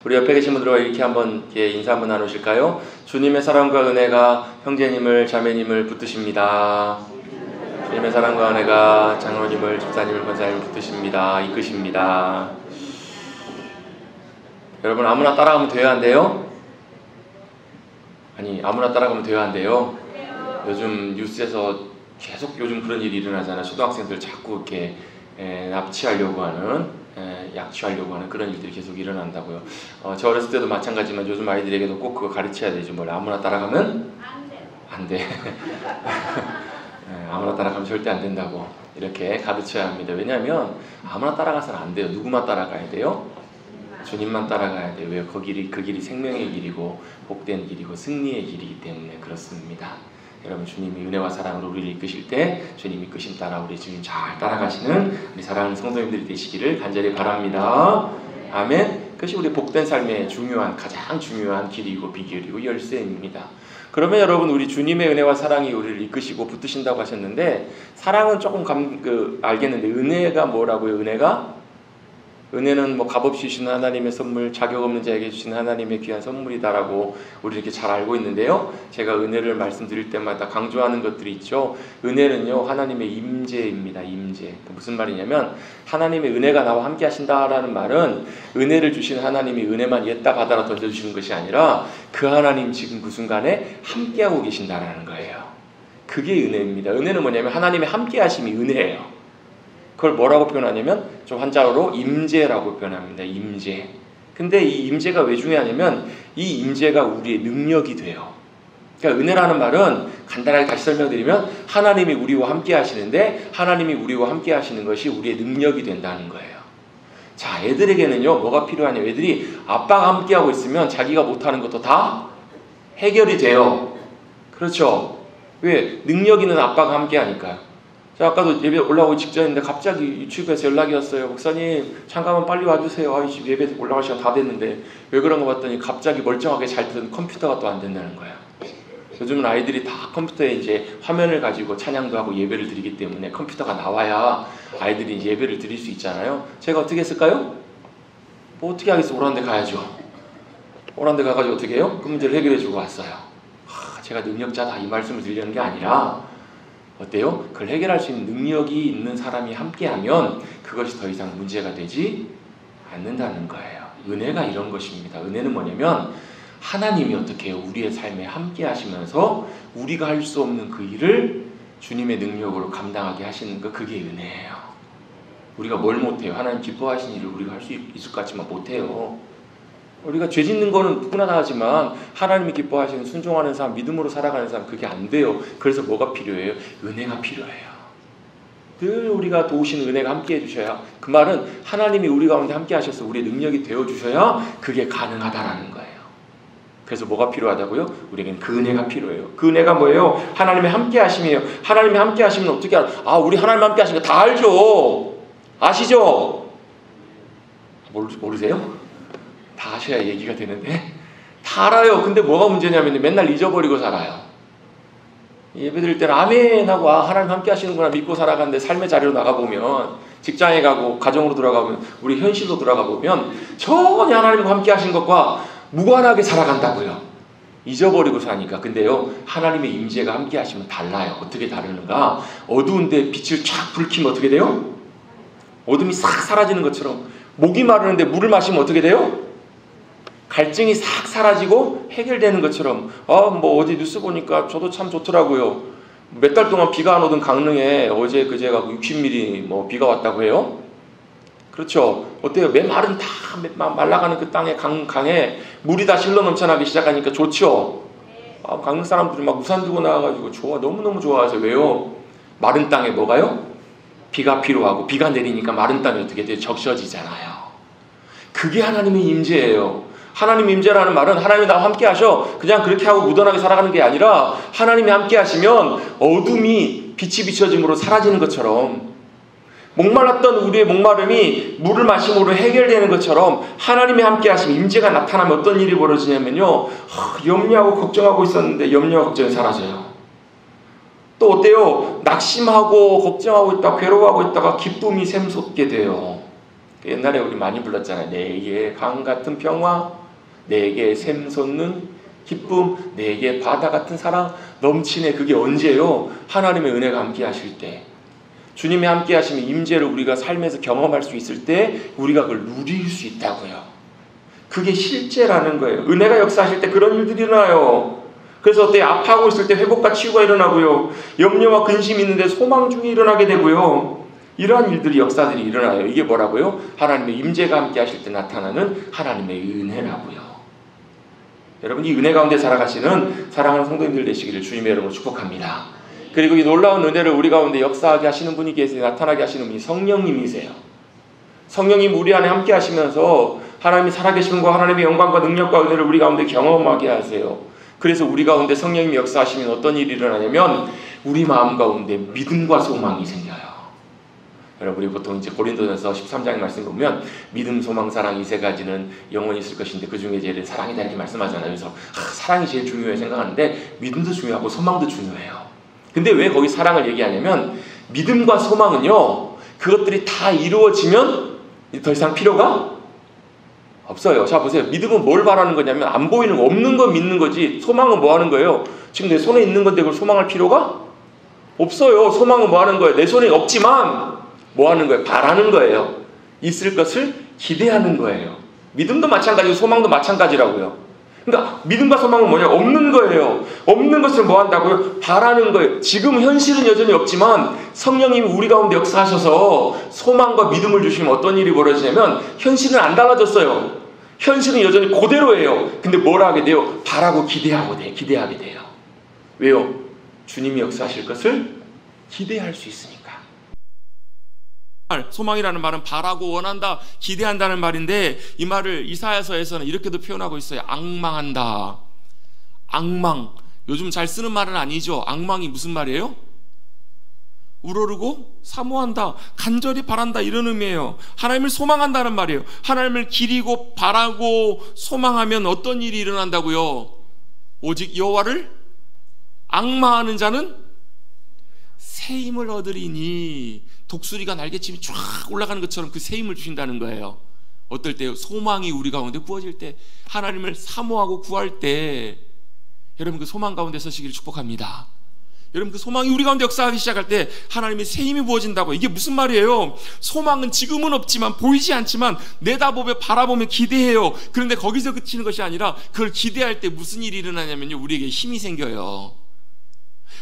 우리 옆에 계신 분들과 이렇게 한번 인사 한번 나누실까요? 주님의 사랑과 은혜가 형제님을 자매님을 붙드십니다. 주님의 사랑과 은혜가 장로님을 집사님을 권사님을 붙드십니다. 이끄십니다. 여러분 아무나 따라가면 돼요, 안 돼요? 아니 아무나 따라가면 돼요, 안 돼요? 요즘 뉴스에서 계속 요즘 그런 일이 일어나잖아요. 초등학생들 자꾸 이렇게 납치하려고 하는 약취하려고 하는 그런 일들이 계속 일어난다고요. 저 어렸을 때도 마찬가지지만 요즘 아이들에게도 꼭 그거 가르쳐야 되지. 뭘 아무나 따라가면 안 돼. 아무나 따라가면 절대 안 된다고 이렇게 가르쳐야 합니다. 왜냐하면 아무나 따라가서는 안 돼요. 누구만 따라가야 돼요? 주님만 따라가야 돼요. 왜? 그 길이 생명의 길이고 복된 길이고 승리의 길이기 때문에 그렇습니다. 여러분 주님이 은혜와 사랑으로 우리를 이끄실 때 주님 이끄심 따라 우리 주님 잘 따라가시는 우리 사랑하는 성도님들이 되시기를 간절히 바랍니다. 아멘. 그것이 우리 복된 삶의 가장 중요한 길이고 비결이고 열쇠입니다. 그러면 여러분 우리 주님의 은혜와 사랑이 우리를 이끄시고 붙드신다고 하셨는데 사랑은 조금 알겠는데 은혜가 뭐라고요? 은혜는 뭐 값없이 주시는 하나님의 선물, 자격 없는 자에게 주시는 하나님의 귀한 선물이다라고 우리 이렇게 잘 알고 있는데요. 제가 은혜를 말씀드릴 때마다 강조하는 것들이 있죠. 은혜는요 하나님의 임재입니다. 임재. 무슨 말이냐면 하나님의 은혜가 나와 함께 하신다라는 말은 은혜를 주신 하나님이 은혜만 옛다 받아라 던져주시는 것이 아니라 그 하나님 지금 그 순간에 함께하고 계신다라는 거예요. 그게 은혜입니다. 은혜는 뭐냐면 하나님의 함께하심이 은혜예요. 그걸 뭐라고 표현하냐면 좀 한자어로 임재라고 표현합니다. 임재. 근데 이 임재가 왜 중요하냐면 이 임재가 우리의 능력이 돼요. 그러니까 은혜라는 말은 간단하게 다시 설명드리면 하나님이 우리와 함께 하시는데 하나님이 우리와 함께 하시는 것이 우리의 능력이 된다는 거예요. 자, 애들에게는요 뭐가 필요하냐면 애들이 아빠가 함께하고 있으면 자기가 못하는 것도 다 해결이 돼요. 그렇죠? 왜? 능력 있는 아빠가 함께 하니까요. 자, 아까도 예배 올라오기 직전인데 갑자기 유튜브에서 연락이 왔어요. 목사님 잠깐만 빨리 와주세요. 예배 올라갈 시간 다 됐는데 왜 그런 거 봤더니 갑자기 멀쩡하게 잘 되던 컴퓨터가 또 안 된다는 거야. 요즘은 아이들이 다 컴퓨터에 이제 화면을 가지고 찬양도 하고 예배를 드리기 때문에 컴퓨터가 나와야 아이들이 이제 예배를 드릴 수 있잖아요. 제가 어떻게 했을까요? 뭐 어떻게 하겠어? 오라는 데 가야죠. 오라는 데 가가지고 어떻게 해요? 그 문제를 해결해 주고 왔어요. 제가 능력자다 이 말씀을 드리려는 게 아니라 어때요? 그걸 해결할 수 있는 능력이 있는 사람이 함께하면 그것이 더 이상 문제가 되지 않는다는 거예요. 은혜가 이런 것입니다. 은혜는 뭐냐면 하나님이 어떻게 해요? 우리의 삶에 함께 하시면서 우리가 할 수 없는 그 일을 주님의 능력으로 감당하게 하시는 거, 그게 은혜예요. 우리가 뭘 못해요? 하나님 기뻐하시는 일을 우리가 할 수 있을 것 같지만 못해요. 우리가 죄 짓는 거는 누구나 다 하지만 하나님이 기뻐하시는 순종하는 사람, 믿음으로 살아가는 사람 그게 안 돼요. 그래서 뭐가 필요해요? 은혜가 필요해요. 늘 우리가 도우시는 은혜가 함께 해주셔야, 그 말은 하나님이 우리 가운데 함께 하셔서 우리의 능력이 되어주셔야 그게 가능하다라는 거예요. 그래서 뭐가 필요하다고요? 우리에게는 그 은혜가 필요해요. 그 은혜가 뭐예요? 하나님의 함께 하심이에요. 하나님의 함께 하시면 어떻게 알아? 우리 하나님 함께 하시는 거 다 알죠? 아시죠? 모르세요? 다 아셔야 얘기가 되는데 다 알아요. 근데 뭐가 문제냐면 맨날 잊어버리고 살아요. 예배 드릴 때는 아멘 하고 하나님 함께 하시는구나 믿고 살아가는데 삶의 자리로 나가보면, 직장에 가고 가정으로 돌아가면, 우리 현실로 돌아가보면 전혀 하나님과 함께 하신 것과 무관하게 살아간다고요. 잊어버리고 사니까. 근데요 하나님의 임재가 함께 하시면 달라요. 어떻게 다르는가? 어두운데 빛을 쫙 불키면 어떻게 돼요? 어둠이 싹 사라지는 것처럼. 목이 마르는데 물을 마시면 어떻게 돼요? 갈증이 싹 사라지고 해결되는 것처럼. 뭐 어디 뉴스 보니까 저도 참 좋더라고요. 몇 달 동안 비가 안 오던 강릉에 어제 그제가 60mm 뭐 비가 왔다고 해요. 그렇죠? 어때요? 메마른 다 말라가는 그 땅에 강에 물이 다 실러 넘쳐나기 시작하니까 좋죠? 강릉 사람들이 막 우산 들고 나와가지고 너무너무 좋아하세요. 왜요? 마른 땅에 뭐가요? 비가 필요하고, 비가 내리니까 마른 땅이 어떻게 돼요? 적셔지잖아요. 그게 하나님의 임재예요. 하나님의 임재라는 말은 하나님이 나와 함께 하셔 그냥 그렇게 하고 무던하게 살아가는 게 아니라, 하나님이 함께 하시면 어둠이 빛이 비춰짐으로 사라지는 것처럼, 목말랐던 우리의 목마름이 물을 마심으로 해결되는 것처럼 하나님이 함께 하시면 임재가 나타나면 어떤 일이 벌어지냐면요, 염려하고 걱정하고 있었는데 염려와 걱정이 사라져요. 또 어때요? 낙심하고 걱정하고 있다가 괴로워하고 있다가 기쁨이 샘솟게 돼요. 옛날에 우리 많이 불렀잖아요. 내게 강 같은 평화, 내게 샘 솟는 기쁨, 내게 바다 같은 사랑 넘치네. 그게 언제요? 하나님의 은혜가 함께 하실 때, 주님이 함께 하시면 임재를 우리가 삶에서 경험할 수 있을 때 우리가 그걸 누릴 수 있다고요. 그게 실제라는 거예요. 은혜가 역사하실 때 그런 일들이 일어나요. 그래서 어때요? 아파하고 있을 때 회복과 치유가 일어나고요. 염려와 근심이 있는데 소망 중에 일어나게 되고요. 이러한 일들이, 역사들이 일어나요. 이게 뭐라고요? 하나님의 임재가 함께 하실 때 나타나는 하나님의 은혜라고요. 여러분, 이 은혜 가운데 살아가시는 사랑하는 성도님들 되시기를 주님의 이름으로 축복합니다. 그리고 이 놀라운 은혜를 우리 가운데 역사하게 하시는 분이 계세요. 나타나게 하시는 분이 성령님이세요. 성령님 우리 안에 함께 하시면서 하나님이 살아계신 분과 하나님의 영광과 능력과 은혜를 우리 가운데 경험하게 하세요. 그래서 우리 가운데 성령님이 역사하시면 어떤 일이 일어나냐면 우리 마음 가운데 믿음과 소망이 생겨요. 여러분, 우리 보통 이제 고린도전서 13장의 말씀 보면 믿음, 소망, 사랑 이 세 가지는 영원히 있을 것인데 그 중에 제일 사랑이다 이렇게 말씀하잖아요. 그래서 사랑이 제일 중요해 생각하는데 믿음도 중요하고 소망도 중요해요. 근데 왜 거기 사랑을 얘기하냐면 믿음과 소망은요, 그것들이 다 이루어지면 더 이상 필요가 없어요. 자 보세요. 믿음은 뭘 바라는 거냐면 안 보이는 거, 없는 거 믿는 거지. 소망은 뭐 하는 거예요? 지금 내 손에 있는 건데 그걸 소망할 필요가 없어요. 소망은 뭐 하는 거예요? 내 손에 없지만 뭐 하는 거예요? 바라는 거예요. 있을 것을 기대하는 거예요. 믿음도 마찬가지고 소망도 마찬가지라고요. 그러니까 믿음과 소망은 뭐냐? 없는 거예요. 없는 것을 뭐 한다고요? 바라는 거예요. 지금 현실은 여전히 없지만 성령님이 우리 가운데 역사하셔서 소망과 믿음을 주시면 어떤 일이 벌어지냐면 현실은 안 달라졌어요. 현실은 여전히 그대로예요. 근데 뭘 하게 돼요? 바라고 기대하게 돼요. 왜요? 주님이 역사하실 것을 기대할 수 있으니까. 소망이라는 말은 바라고 원한다, 기대한다는 말인데 이 말을 이사야서에서는 이렇게도 표현하고 있어요. 앙망한다. 앙망. 요즘 잘 쓰는 말은 아니죠. 앙망이 무슨 말이에요? 우러르고 사모한다, 간절히 바란다, 이런 의미예요. 하나님을 소망한다는 말이에요. 하나님을 기리고 바라고 소망하면 어떤 일이 일어난다고요? 오직 여호와를 앙망하는 자는 새 힘을 얻으리니. 독수리가 날개침이 쫙 올라가는 것처럼 그 새 힘을 주신다는 거예요. 어떨 때요? 소망이 우리 가운데 부어질 때, 하나님을 사모하고 구할 때, 여러분 그 소망 가운데 서시기를 축복합니다. 여러분 그 소망이 우리 가운데 역사하기 시작할 때 하나님의 새 힘이 부어진다고. 이게 무슨 말이에요? 소망은 지금은 없지만, 보이지 않지만 내다보며 바라보며 기대해요. 그런데 거기서 그치는 것이 아니라 그걸 기대할 때 무슨 일이 일어나냐면요, 우리에게 힘이 생겨요.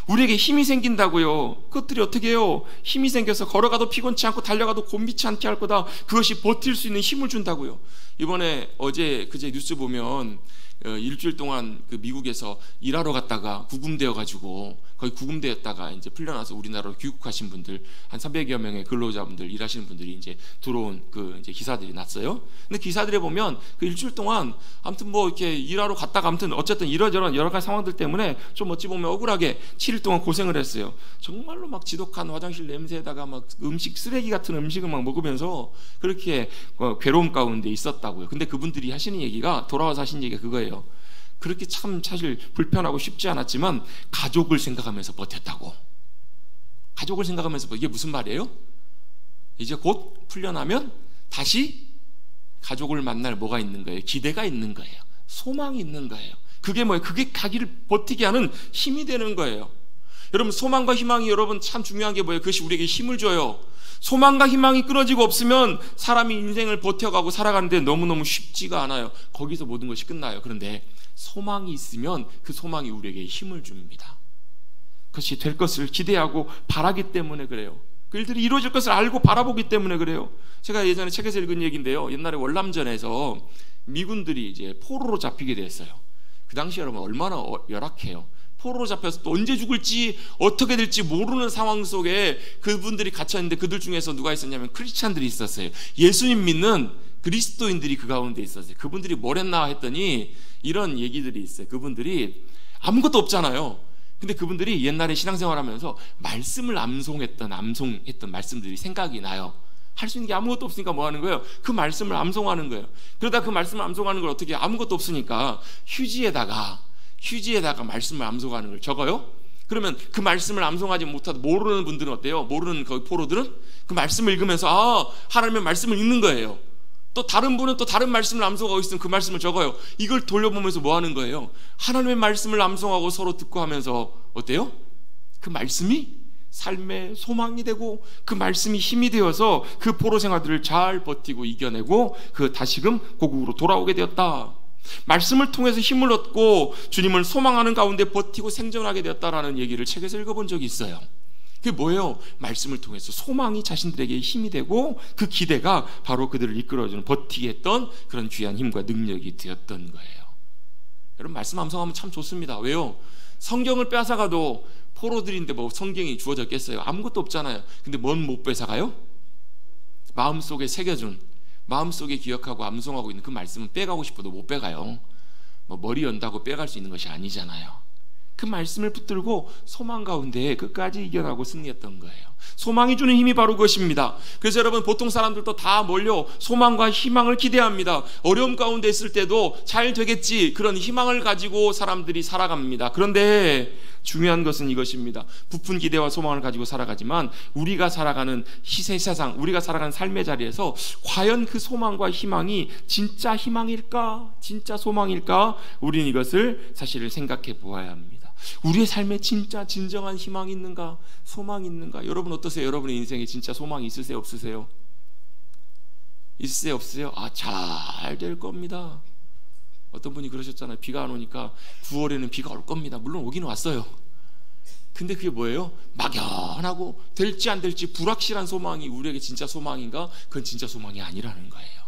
우리에게 힘이 생긴다고요. 그것들이 어떻게 해요? 힘이 생겨서 걸어가도 피곤치 않고 달려가도 곤비치 않게 할 거다. 그것이 버틸 수 있는 힘을 준다고요. 이번에 그제 뉴스 보면 일주일 동안 그 미국에서 일하러 갔다가 구금되어 가지고, 거의 구금되었다가 이제 풀려나서 우리나라로 귀국하신 분들 한 300여 명의 근로자분들, 일하시는 분들이 이제 들어온 그 이제 기사들이 났어요. 근데 기사들에 보면 그 일주일 동안 아무튼 뭐 이렇게 일하러 갔다가 아무튼 어쨌든 이러저런 여러 가지 상황들 때문에 좀 어찌 보면 억울하게 7일 동안 고생을 했어요. 정말로 막 지독한 화장실 냄새에다가 막 음식, 쓰레기 같은 음식을 막 먹으면서 그렇게 괴로움 가운데 있었다고요. 근데 그분들이 하시는 얘기가, 돌아와서 하신 얘기가 그거예요. 그렇게 참 사실 불편하고 쉽지 않았지만 가족을 생각하면서 버텼다고. 가족을 생각하면서 이게 무슨 말이에요? 이제 곧 풀려나면 다시 가족을 만날 뭐가 있는 거예요? 기대가 있는 거예요. 소망이 있는 거예요. 그게 뭐예요? 그게 가기를 버티게 하는 힘이 되는 거예요. 여러분, 소망과 희망이 여러분 참 중요한 게 뭐예요? 그것이 우리에게 힘을 줘요. 소망과 희망이 끊어지고 없으면 사람이 인생을 버텨가고 살아가는데 너무너무 쉽지가 않아요. 거기서 모든 것이 끝나요. 그런데 소망이 있으면 그 소망이 우리에게 힘을 줍니다. 그것이 될 것을 기대하고 바라기 때문에 그래요. 그 일들이 이루어질 것을 알고 바라보기 때문에 그래요. 제가 예전에 책에서 읽은 얘기인데요, 옛날에 월남전에서 미군들이 이제 포로로 잡히게 됐어요. 그 당시 여러분 얼마나 열악해요. 포로로 잡혀서 또 언제 죽을지 어떻게 될지 모르는 상황 속에 그분들이 갇혀있는데, 그들 중에서 누가 있었냐면 크리스찬들이 있었어요. 예수님 믿는 그리스도인들이 그 가운데 있었어요. 그분들이 뭘 했나 했더니 이런 얘기들이 있어요. 그분들이 아무것도 없잖아요. 근데 그분들이 옛날에 신앙생활하면서 말씀을 암송했던 말씀들이 생각이 나요. 할 수 있는 게 아무것도 없으니까 뭐 하는 거예요? 그 말씀을 암송하는 거예요. 그러다 그 말씀을 암송하는 걸 어떻게, 아무것도 없으니까 휴지에다가 말씀을 암송하는 걸 적어요. 그러면 그 말씀을 암송하지 못하고 모르는 분들은 어때요? 모르는 그 포로들은 그 말씀을 읽으면서 하나님의 말씀을 읽는 거예요. 또 다른 분은 또 다른 말씀을 암송하고 있으면 그 말씀을 적어요. 이걸 돌려보면서 뭐 하는 거예요? 하나님의 말씀을 암송하고 서로 듣고 하면서 어때요? 그 말씀이 삶의 소망이 되고 그 말씀이 힘이 되어서 그 포로 생활들을 잘 버티고 이겨내고 그 다시금 고국으로 돌아오게 되었다. 말씀을 통해서 힘을 얻고 주님을 소망하는 가운데 버티고 생존하게 되었다라는 얘기를 책에서 읽어본 적이 있어요. 그게 뭐예요? 말씀을 통해서 소망이 자신들에게 힘이 되고 그 기대가 바로 그들을 이끌어주는 버티게 했던 그런 귀한 힘과 능력이 되었던 거예요. 여러분 말씀 암송하면 참 좋습니다. 왜요? 성경을 뺏어가도 포로들인데 뭐 성경이 주어졌겠어요? 아무것도 없잖아요. 근데 뭔 못 뺏어가요? 마음속에 새겨준, 마음속에 기억하고 암송하고 있는 그 말씀은 빼가고 싶어도 못 빼가요. 뭐 머리 연다고 빼갈 수 있는 것이 아니잖아요. 그 말씀을 붙들고 소망 가운데 끝까지 이겨나고 승리했던 거예요. 소망이 주는 힘이 바로 그것입니다. 그래서 여러분 보통 사람들도 다 몰려 소망과 희망을 기대합니다. 어려움 가운데 있을 때도 잘 되겠지 그런 희망을 가지고 사람들이 살아갑니다. 그런데 중요한 것은 이것입니다. 부푼 기대와 소망을 가지고 살아가지만 우리가 살아가는 시세 세상, 우리가 살아가는 삶의 자리에서 과연 그 소망과 희망이 진짜 희망일까? 진짜 소망일까? 우리는 이것을 사실 생각해 보아야 합니다. 우리의 삶에 진짜 진정한 희망이 있는가? 소망이 있는가? 여러분 어떠세요? 여러분의 인생에 진짜 소망이 있으세요? 없으세요? 있으세요? 없으세요? 잘 될 겁니다. 어떤 분이 그러셨잖아요. 비가 안 오니까 9월에는 비가 올 겁니다. 물론 오긴 왔어요. 근데 그게 뭐예요? 막연하고 될지 안 될지 불확실한 소망이 우리에게 진짜 소망인가? 그건 진짜 소망이 아니라는 거예요.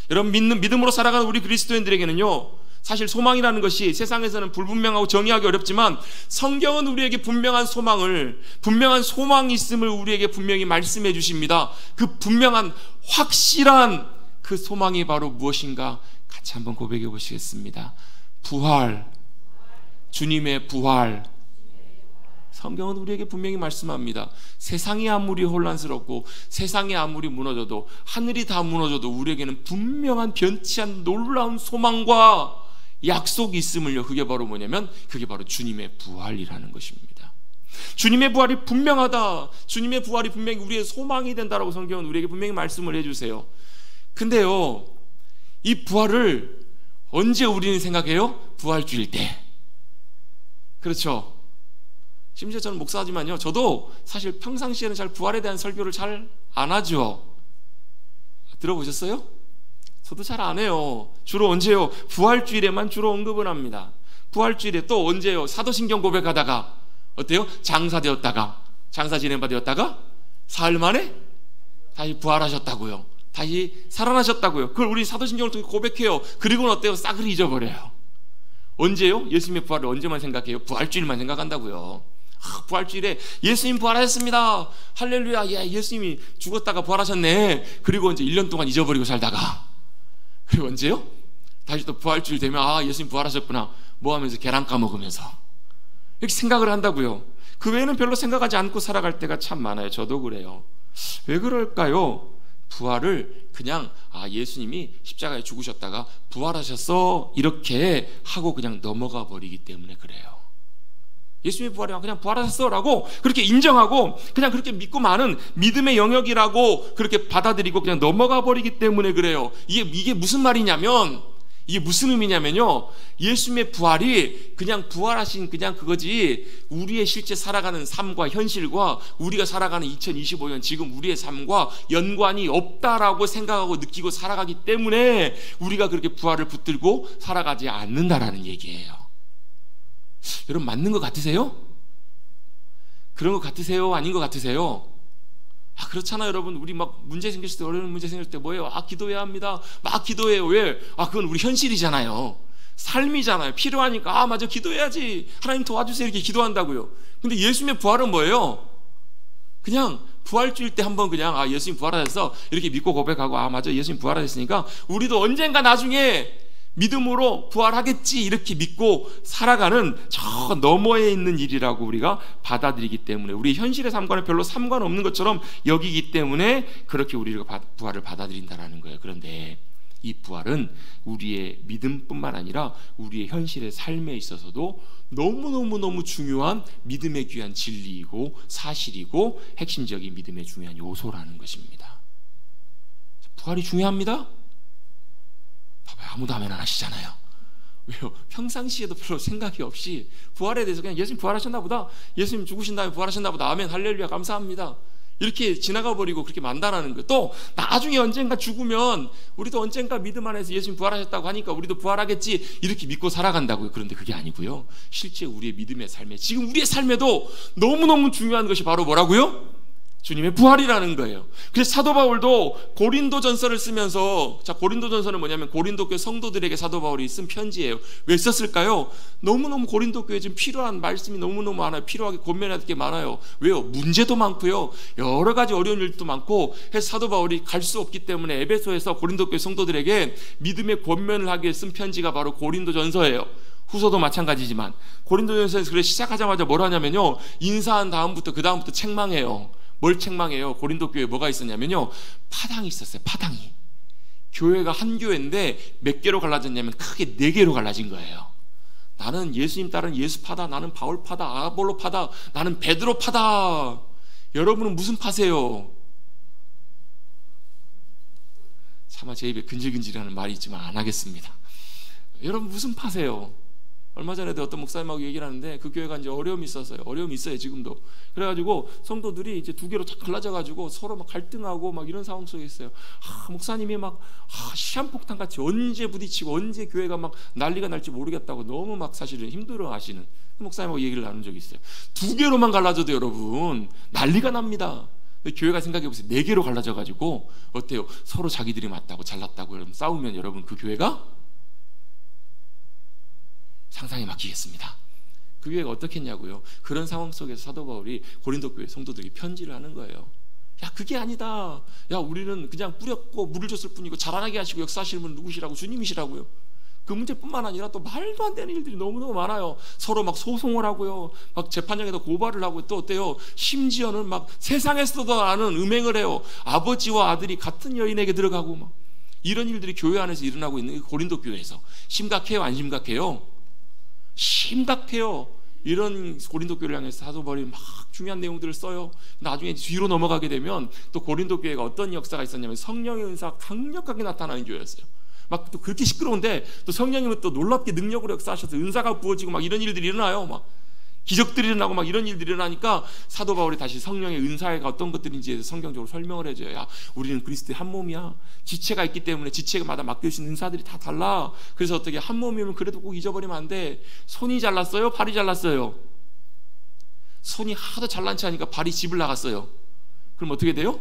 여러분 믿음으로 살아가는 우리 그리스도인들에게는요, 사실 소망이라는 것이 세상에서는 불분명하고 정의하기 어렵지만 성경은 우리에게 분명한 소망이 있음을 우리에게 분명히 말씀해 주십니다. 그 분명한 확실한 그 소망이 바로 무엇인가? 같이 한번 고백해 보시겠습니다. 부활, 주님의 부활. 성경은 우리에게 분명히 말씀합니다. 세상이 아무리 혼란스럽고 세상이 아무리 무너져도 하늘이 다 무너져도 우리에게는 분명한 변치 않는 놀라운 소망과 약속이 있음을요. 그게 바로 뭐냐면 그게 바로 주님의 부활이라는 것입니다. 주님의 부활이 분명하다. 주님의 부활이 분명히 우리의 소망이 된다라고 성경은 우리에게 분명히 말씀을 해주세요. 근데요, 이 부활을 언제 우리는 생각해요? 부활주일 때. 그렇죠? 심지어 저는 목사지만요, 저도 사실 평상시에는 잘 부활에 대한 설교를 잘 안 하죠. 들어보셨어요? 저도 잘 안 해요. 주로 언제요? 부활주일에만 주로 언급을 합니다. 부활주일에 또 언제요? 사도신경 고백하다가 어때요? 장사되었다가 장사 진행바 되었다가 사흘 만에 다시 부활하셨다고요. 다시 살아나셨다고요. 그걸 우리 사도신경을 통해 고백해요. 그리고는 어때요? 싸그리 잊어버려요. 언제요? 예수님의 부활을 언제만 생각해요? 부활주일만 생각한다고요. 부활주일에 예수님 부활하셨습니다. 할렐루야. 예수님이 죽었다가 부활하셨네. 그리고 이제 1년 동안 잊어버리고 살다가 그리고 언제요? 다시 또 부활주일 되면 예수님 부활하셨구나 뭐 하면서 계란 까먹으면서 이렇게 생각을 한다고요. 그 외에는 별로 생각하지 않고 살아갈 때가 참 많아요. 저도 그래요. 왜 그럴까요? 부활을 그냥 예수님이 십자가에 죽으셨다가 부활하셨어 이렇게 하고 그냥 넘어가 버리기 때문에 그래요. 예수님의 부활이 그냥 부활하셨어 라고 그렇게 인정하고 그냥 그렇게 믿고 마는 믿음의 영역이라고 그렇게 받아들이고 그냥 넘어가 버리기 때문에 그래요. 이게 무슨 말이냐면, 이게 무슨 의미냐면요, 예수님의 부활이 그냥 부활하신 그냥 그거지 우리의 실제 살아가는 삶과 현실과 우리가 살아가는 2025년 지금 우리의 삶과 연관이 없다라고 생각하고 느끼고 살아가기 때문에 우리가 그렇게 부활을 붙들고 살아가지 않는다라는 얘기예요. 여러분 맞는 것 같으세요? 그런 것 같으세요? 아닌 것 같으세요? 그렇잖아요. 여러분 우리 막 문제 생겼을 때, 어려운 문제 생길 때 뭐예요? 기도해야 합니다. 막 기도해요. 왜? 그건 우리 현실이잖아요. 삶이잖아요. 필요하니까 맞아 기도해야지, 하나님 도와주세요 이렇게 기도한다고요. 근데 예수님의 부활은 뭐예요? 그냥 부활주일 때 한번 그냥 예수님 부활하셨어 이렇게 믿고 고백하고 맞아 예수님 부활하셨으니까 우리도 언젠가 나중에 믿음으로 부활하겠지 이렇게 믿고 살아가는 저 너머에 있는 일이라고 우리가 받아들이기 때문에, 우리 현실의 삶과는 별로 상관없는 것처럼 여기기 때문에 그렇게 우리가 부활을 받아들인다라는 거예요. 그런데 이 부활은 우리의 믿음뿐만 아니라 우리의 현실의 삶에 있어서도 너무너무 중요한 믿음의 귀한 진리이고 사실이고 핵심적인 믿음의 중요한 요소라는 것입니다. 부활이 중요합니다. 봐봐요, 아무도 아멘 안 하시잖아요. 왜요? 평상시에도 별로 생각이 없이 부활에 대해서 그냥 예수님 부활하셨나 보다, 예수님 죽으신 다음에 부활하셨나 보다, 아멘 할렐루야 감사합니다, 이렇게 지나가 버리고 그렇게 만다라는 거예요. 또 나중에 언젠가 죽으면 우리도 언젠가 믿음 안에서 예수님 부활하셨다고 하니까 우리도 부활하겠지 이렇게 믿고 살아간다고요. 그런데 그게 아니고요, 실제 우리의 믿음의 삶에, 지금 우리의 삶에도 너무너무 중요한 것이 바로 뭐라고요? 주님의 부활이라는 거예요. 그래서 사도 바울도 고린도전서를 쓰면서, 자, 고린도전서는 뭐냐면 고린도 교회 성도들에게 사도 바울이 쓴 편지예요. 왜 썼을까요? 너무너무 고린도 교회에 지금 필요한 말씀이 너무너무 많아요. 필요하게 권면해야 될 게 많아요. 왜요? 문제도 많고요, 여러 가지 어려운 일도 많고 해서 사도 바울이 갈 수 없기 때문에 에베소에서 고린도 교회 성도들에게 믿음의 권면을 하기 위해 쓴 편지가 바로 고린도전서예요. 후서도 마찬가지지만 고린도전서에서 그래 시작하자마자 뭘 하냐면요, 인사한 다음부터 그 다음부터 책망해요. 뭘 책망해요? 고린도 교회에 뭐가 있었냐면요, 파당이 있었어요. 파당이. 교회가 한 교회인데 몇 개로 갈라졌냐면 크게 4개로 갈라진 거예요. 나는 예수님 따른 예수파다, 나는 바울파다, 아볼로파다, 나는 베드로파다. 여러분은 무슨 파세요? 차마 제 입에 근질근질하는 말이 있지만 안 하겠습니다. 여러분 무슨 파세요? 얼마 전에도 어떤 목사님하고 얘기를 하는데 그 교회가 이제 어려움이 있었어요. 어려움이 있어요 지금도. 그래가지고 성도들이 이제 2개로 다 갈라져가지고 서로 막 갈등하고 막 이런 상황 속에 있어요. 목사님이 막 시한폭탄 같이 언제 부딪히고 언제 교회가 막 난리가 날지 모르겠다고 너무 막 사실은 힘들어하시는 목사님하고 얘기를 나눈 적이 있어요. 2개로만 갈라져도 여러분 난리가 납니다. 교회가 생각해보세요. 4개로 갈라져가지고 어때요? 서로 자기들이 맞다고 잘났다고 여러분 싸우면 여러분 그 교회가 상상에 맡기겠습니다. 그 교회가 어떻게 했냐고요? 그런 상황 속에서 사도 바울이 고린도 교회 성도들에게 편지를 하는 거예요. 야, 그게 아니다. 야, 우리는 그냥 뿌렸고 물을 줬을 뿐이고 자라나게 하시고 역사하시는 분은 누구시라고? 주님이시라고요. 그 문제뿐만 아니라 또 말도 안 되는 일들이 너무너무 많아요. 서로 막 소송을 하고요, 막 재판장에다 고발을 하고, 또 어때요? 심지어는 막 세상에서도 아는 음행을 해요. 아버지와 아들이 같은 여인에게 들어가고 막 이런 일들이 교회 안에서 일어나고 있는 고린도 교회에서. 심각해요? 안 심각해요? 심각해요. 이런 고린도 교회를 향해서 사도 바울이 막 중요한 내용들을 써요. 나중에 뒤로 넘어가게 되면 또 고린도 교회가 어떤 역사가 있었냐면 성령의 은사가 강력하게 나타나는 교회였어요. 막 또 그렇게 시끄러운데 또 성령님은 또 놀랍게 능력으로 역사하셔서 은사가 부어지고 막 이런 일들이 일어나요. 막 기적들이 일어나고 막 이런 일들이 일어나니까 사도 바울이 다시 성령의 은사가 어떤 것들인지에 성경적으로 설명을 해줘요. 야, 우리는 그리스도의 한 몸이야. 지체가 있기 때문에 지체마다 맡겨주신 은사들이 다 달라. 그래서 어떻게 한 몸이면 그래도 꼭 잊어버리면 안 돼. 손이 잘났어요? 발이 잘났어요? 손이 하도 잘난치 하니까 발이 집을 나갔어요. 그럼 어떻게 돼요?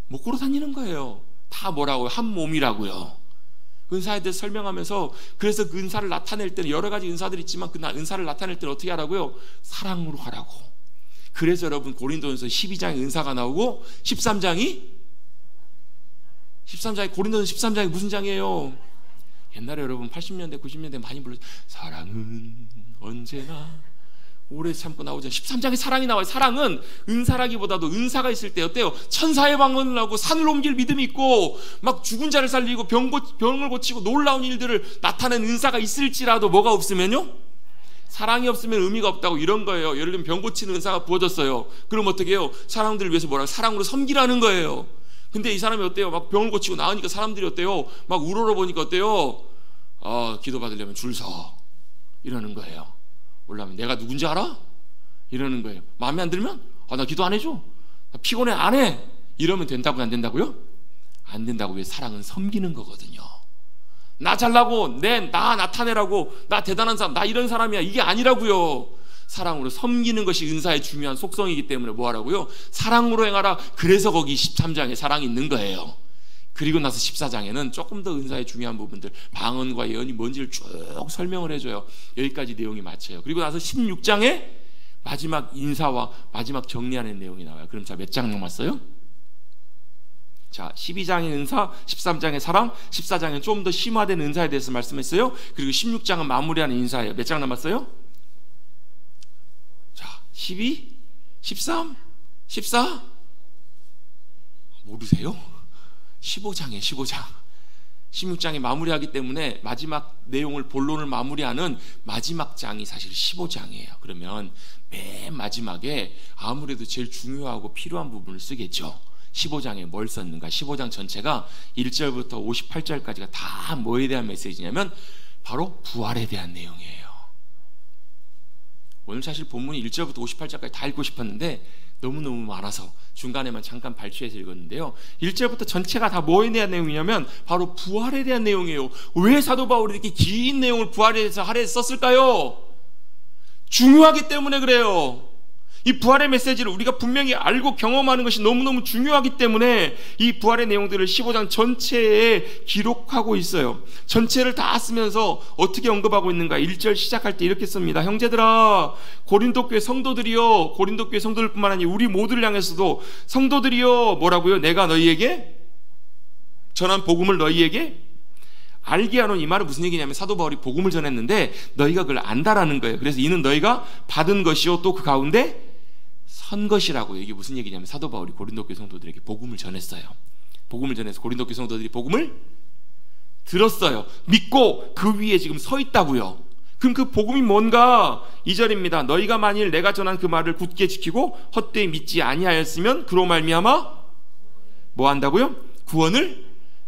못 걸어 다니는 거예요. 다 뭐라고요? 한 몸이라고요. 은사에 대해서 설명하면서, 그래서 그 은사를 나타낼 때는 여러 가지 은사들이 있지만 그 은사를 나타낼 때는 어떻게 하라고요? 사랑으로 하라고. 그래서 여러분 고린도전서 12장에 은사가 나오고 13장이 고린도전서 13장이 무슨 장이에요? 옛날에 여러분 80년대 90년대 많이 불렀죠. 사랑은 언제나 오래 참고 나오죠. 13장에 사랑이 나와요. 사랑은 은사라기보다도 은사가 있을 때 어때요? 천사의 방언을 하고 산을 옮길 믿음이 있고 막 죽은 자를 살리고 병을 고치고 놀라운 일들을 나타낸 은사가 있을지라도 뭐가 없으면요? 사랑이 없으면 의미가 없다고, 이런 거예요. 예를 들면 병 고치는 은사가 부어졌어요. 그럼 어떻게 해요? 사람들을 위해서 뭐라고? 사랑으로 섬기라는 거예요. 근데 이 사람이 어때요? 막 병을 고치고 나으니까 사람들이 어때요? 막 우러러보니까 어때요? 기도 받으려면 줄 서. 이러는 거예요. 올라면 내가 누군지 알아? 이러는 거예요. 마음에 안 들면 나 기도 안 해줘, 나 피곤해, 안 해. 이러면 된다고요? 안 된다고요? 안 된다고. 왜? 사랑은 섬기는 거거든요. 나 잘나고 나 나타내라고, 나 대단한 사람, 나 이런 사람이야, 이게 아니라고요. 사랑으로 섬기는 것이 은사의 중요한 속성이기 때문에 뭐 하라고요? 사랑으로 행하라. 그래서 거기 13장에 사랑이 있는 거예요. 그리고 나서 14장에는 조금 더 은사의 중요한 부분들, 방언과 예언이 뭔지를 쭉 설명을 해줘요. 여기까지 내용이 맞춰요. 그리고 나서 16장에 마지막 인사와 마지막 정리하는 내용이 나와요. 그럼 자, 몇 장 남았어요? 자, 12장의 은사, 13장의 사랑, 14장에 좀 더 심화된 은사에 대해서 말씀했어요. 그리고 16장은 마무리하는 인사예요. 몇 장 남았어요? 자, 12, 13, 14 모르세요? 15장이에요. 15장. 16장이 마무리하기 때문에 마지막 내용을 본론을 마무리하는 마지막 장이 사실 15장이에요. 그러면 맨 마지막에 아무래도 제일 중요하고 필요한 부분을 쓰겠죠. 15장에 뭘 썼는가? 15장 전체가 1절부터 58절까지가 다 뭐에 대한 메시지냐면 바로 부활에 대한 내용이에요. 오늘 사실 본문이 1절부터 58절까지 다 읽고 싶었는데 너무너무 많아서 중간에만 잠깐 발췌해서 읽었는데요. 1절부터 전체가 다 뭐에 대한 내용이냐면 바로 부활에 대한 내용이에요. 왜 사도 바울이 이렇게 긴 내용을 부활에 대해서 하루에 썼을까요? 중요하기 때문에 그래요. 이 부활의 메시지를 우리가 분명히 알고 경험하는 것이 너무너무 중요하기 때문에 이 부활의 내용들을 15장 전체에 기록하고 있어요. 전체를 다 쓰면서 어떻게 언급하고 있는가? 1절 시작할 때 이렇게 씁니다. 형제들아, 고린도 교회 성도들이여, 고린도 교회 성도들뿐만 아니라 우리 모두를 향해서도 성도들이여, 뭐라고요? 내가 너희에게 전한 복음을 너희에게 알게 하노니. 이 말은 무슨 얘기냐면 사도 바울이 복음을 전했는데 너희가 그걸 안다라는 거예요. 그래서 이는 너희가 받은 것이요 또 그 가운데 선 것이라고요. 이게 무슨 얘기냐면 사도 바울이 고린도 교회 성도들에게 복음을 전했어요. 복음을 전해서 고린도 교회 성도들이 복음을 들었어요. 믿고 그 위에 지금 서 있다고요. 그럼 그 복음이 뭔가? 2절입니다. 너희가 만일 내가 전한 그 말을 굳게 지키고 헛되이 믿지 아니하였으면 그로 말미암아 뭐 한다고요? 구원을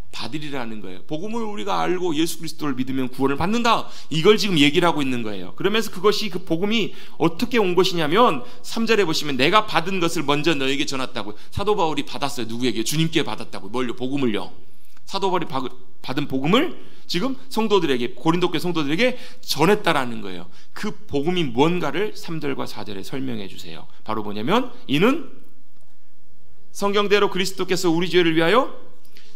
받으리라는 거예요. 복음을 우리가 알고 예수 그리스도를 믿으면 구원을 받는다. 이걸 지금 얘기를 하고 있는 거예요. 그러면서 그것이 그 복음이 어떻게 온 것이냐면 3절에 보시면 내가 받은 것을 먼저 너에게 전했다고요. 사도 바울이 받았어요. 누구에게? 주님께 받았다고요. 뭘요? 복음을요. 사도 바울이 받은 복음을 지금 성도들에게, 고린도 교회 성도들에게 전했다라는 거예요. 그 복음이 뭔가를 3절과 4절에 설명해 주세요. 바로 뭐냐면 이는 성경대로 그리스도께서 우리 죄를 위하여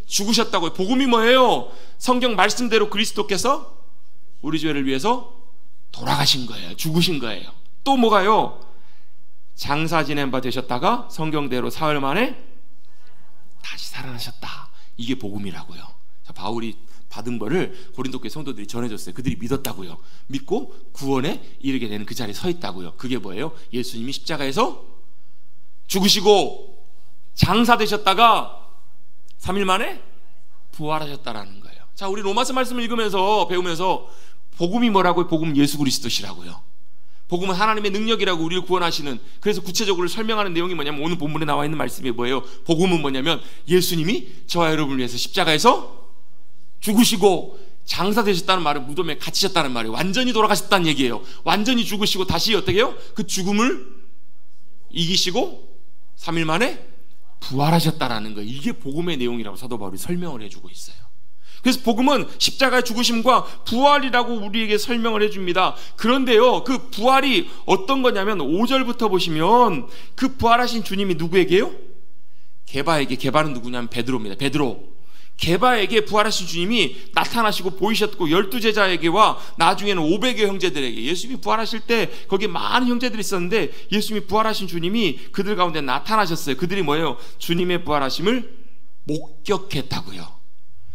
죽으셨다고요. 복음이 뭐예요? 성경 말씀대로 그리스도께서 우리 죄를 위해서 돌아가신 거예요. 죽으신 거예요. 또 뭐가요? 장사 지낸 바 되셨다가 성경대로 사흘 만에 다시 살아나셨다. 이게 복음이라고요. 자, 바울이 받은 거를 고린도 교회 성도들이 전해줬어요. 그들이 믿었다고요. 믿고 구원에 이르게 되는 그 자리에 서 있다고요. 그게 뭐예요? 예수님이 십자가에서 죽으시고 장사 되셨다가 3일 만에 부활하셨다라는 거예요. 자, 우리 로마서 말씀을 읽으면서 배우면서 복음이 뭐라고요? 복음 예수 그리스도시라고요. 복음은 하나님의 능력이라고 우리를 구원하시는. 그래서 구체적으로 설명하는 내용이 뭐냐면 오늘 본문에 나와 있는 말씀이 뭐예요? 복음은 뭐냐면 예수님이 저와 여러분을 위해서 십자가에서 죽으시고 장사 되셨다는 말은 무덤에 갇히셨다는 말이에요. 완전히 돌아가셨다는 얘기예요. 완전히 죽으시고 다시 어떻게 해요? 그 죽음을 이기시고 3일 만에 부활하셨다라는 거예요. 이게 복음의 내용이라고 사도 바울이 설명을 해주고 있어요. 그래서 복음은 십자가의 죽으심과 부활이라고 우리에게 설명을 해줍니다. 그런데요, 그 부활이 어떤 거냐면 5절부터 보시면 그 부활하신 주님이 누구에게요? 게바에게. 게바는 누구냐면 베드로입니다. 베드로. 게바에게 부활하신 주님이 나타나시고 보이셨고 12제자에게와 나중에는 500여 형제들에게, 예수님이 부활하실 때 거기에 많은 형제들이 있었는데 예수님이 부활하신 주님이 그들 가운데 나타나셨어요. 그들이 뭐예요? 주님의 부활하심을 목격했다고요.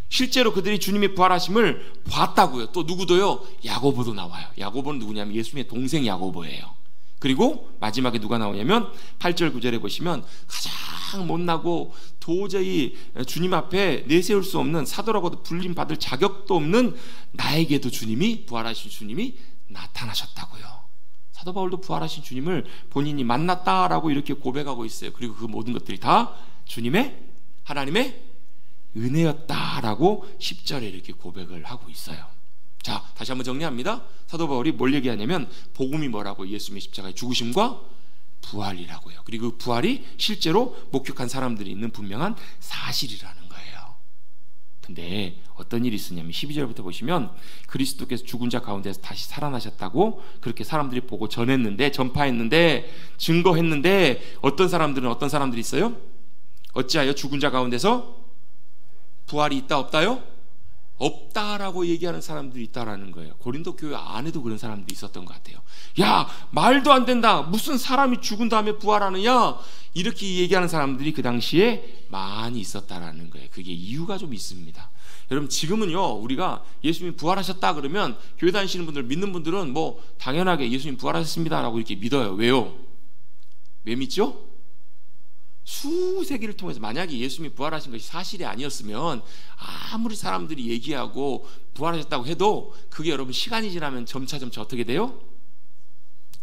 실제로 그들이 주님의 부활하심을 봤다고요. 또 누구도요? 야고보도 나와요. 야고보는 누구냐면 예수님의 동생 야고보예요. 그리고 마지막에 누가 나오냐면 8절 9절에 보시면 가장 못나고 도저히 주님 앞에 내세울 수 없는, 사도라고도 불림받을 자격도 없는 나에게도 주님이, 부활하신 주님이 나타나셨다고요. 사도 바울도 부활하신 주님을 본인이 만났다라고 이렇게 고백하고 있어요. 그리고 그 모든 것들이 다 주님의, 하나님의 은혜였다라고 10절에 이렇게 고백을 하고 있어요. 자, 다시 한번 정리합니다. 사도 바울이 뭘 얘기하냐면 복음이 뭐라고? 예수님의 십자가의 죽으심과 부활이라고요. 그리고 그 부활이 실제로 목격한 사람들이 있는 분명한 사실이라는 거예요. 근데 어떤 일이 있었냐면 12절부터 보시면 그리스도께서 죽은 자 가운데서 다시 살아나셨다고 그렇게 사람들이 보고 전했는데, 전파했는데, 증거했는데 어떤 사람들이 있어요? 어찌하여 죽은 자 가운데서 부활이 있다 없다요? 없다라고 얘기하는 사람들이 있다라는 거예요. 고린도 교회 안에도 그런 사람들이 있었던 것 같아요. 야, 말도 안 된다. 무슨 사람이 죽은 다음에 부활하느냐? 이렇게 얘기하는 사람들이 그 당시에 많이 있었다라는 거예요. 그게 이유가 좀 있습니다. 여러분, 지금은요, 우리가 예수님이 부활하셨다 그러면 교회 다니시는 분들, 믿는 분들은 뭐 당연하게 예수님 부활하셨습니다라고 이렇게 믿어요. 왜요? 왜 믿죠? 수세기를 통해서 만약에 예수님이 부활하신 것이 사실이 아니었으면 아무리 사람들이 얘기하고 부활하셨다고 해도 그게 여러분 시간이 지나면 점차 어떻게 돼요?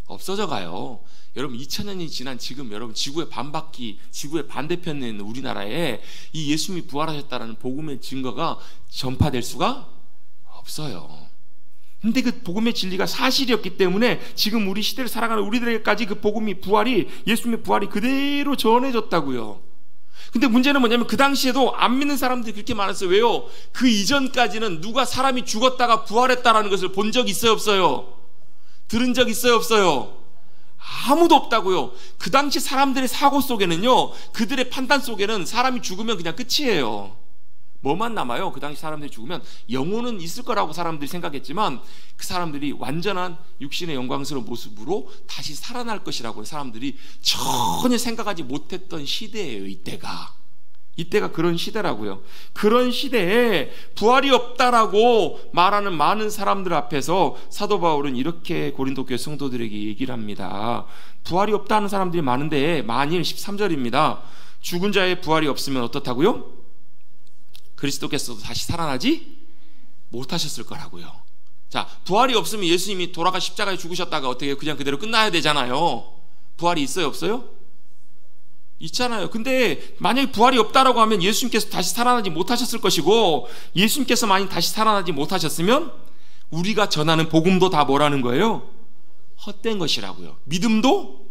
없어져 가요. 여러분 2000년이 지난 지금 여러분 지구의 반바퀴, 지구의 반대편에 있는 우리나라에 이 예수님이 부활하셨다는 복음의 증거가 전파될 수가 없어요. 근데 그 복음의 진리가 사실이었기 때문에 지금 우리 시대를 살아가는 우리들에게까지 그 복음이 부활이 예수님의 부활이 그대로 전해졌다고요. 근데 문제는 뭐냐면 그 당시에도 안 믿는 사람들이 그렇게 많았어요. 왜요? 그 이전까지는 누가 사람이 죽었다가 부활했다라는 것을 본 적 있어요, 없어요? 들은 적 있어요, 없어요? 아무도 없다고요. 그 당시 사람들의 사고 속에는요, 그들의 판단 속에는 사람이 죽으면 그냥 끝이에요. 뭐만 남아요? 그 당시 사람들이 죽으면 영혼은 있을 거라고 사람들이 생각했지만 그 사람들이 완전한 육신의 영광스러운 모습으로 다시 살아날 것이라고 사람들이 전혀 생각하지 못했던 시대예요. 이때가 그런 시대라고요. 그런 시대에 부활이 없다라고 말하는 많은 사람들 앞에서 사도 바울은 이렇게 고린도 교회 성도들에게 얘기를 합니다. 부활이 없다는 사람들이 많은데 만일 13절입니다. 죽은 자의 부활이 없으면 어떻다고요? 그리스도께서도 다시 살아나지 못하셨을 거라고요. 자, 부활이 없으면 예수님이 돌아가 십자가에 죽으셨다가 어떻게 그냥 그대로 끝나야 되잖아요. 부활이 있어요, 없어요? 있잖아요. 근데 만약에 부활이 없다라고 하면 예수님께서 다시 살아나지 못하셨을 것이고, 예수님께서 만약 다시 살아나지 못하셨으면 우리가 전하는 복음도 다 뭐라는 거예요? 헛된 것이라고요. 믿음도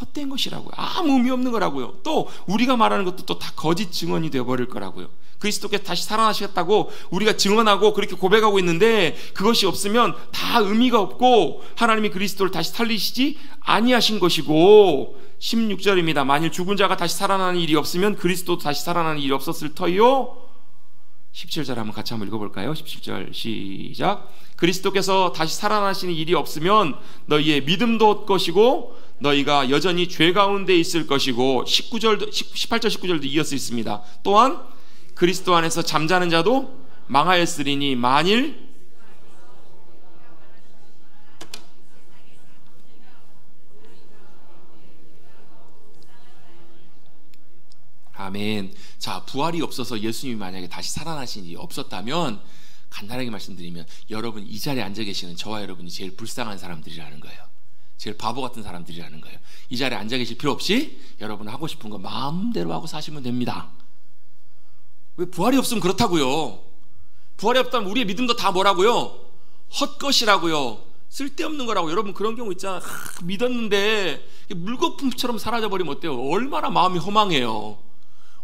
헛된 것이라고요. 아무 의미 없는 거라고요. 또 우리가 말하는 것도 또 다 거짓 증언이 되어버릴 거라고요. 그리스도께서 다시 살아나셨다고 우리가 증언하고 그렇게 고백하고 있는데 그것이 없으면 다 의미가 없고 하나님이 그리스도를 다시 살리시지 아니하신 것이고, 16절입니다. 만일 죽은 자가 다시 살아나는 일이 없으면 그리스도도 다시 살아나는 일이 없었을 터이요. 17절 한번 같이 한번 읽어볼까요? 17절 시작. 그리스도께서 다시 살아나시는 일이 없으면 너희의 믿음도 없것이고 너희가 여전히 죄 가운데 있을 것이고, 18절 19절도 이어서 있습니다. 또한 그리스도 안에서 잠자는 자도 망하였으리니 만일 아멘. 자, 부활이 없어서 예수님이 만약에 다시 살아나신 일이 없었다면 간단하게 말씀드리면 여러분 이 자리에 앉아 계시는 저와 여러분이 제일 불쌍한 사람들이라는 거예요. 제일 바보 같은 사람들이라는 거예요. 이 자리에 앉아 계실 필요 없이 여러분 하고 싶은 거 마음대로 하고 사시면 됩니다. 왜? 부활이 없으면 그렇다고요. 부활이 없다면 우리의 믿음도 다 뭐라고요? 헛것이라고요. 쓸데없는 거라고. 여러분 그런 경우 있잖아. 믿었는데 물거품처럼 사라져버리면 어때요? 얼마나 마음이 허망해요.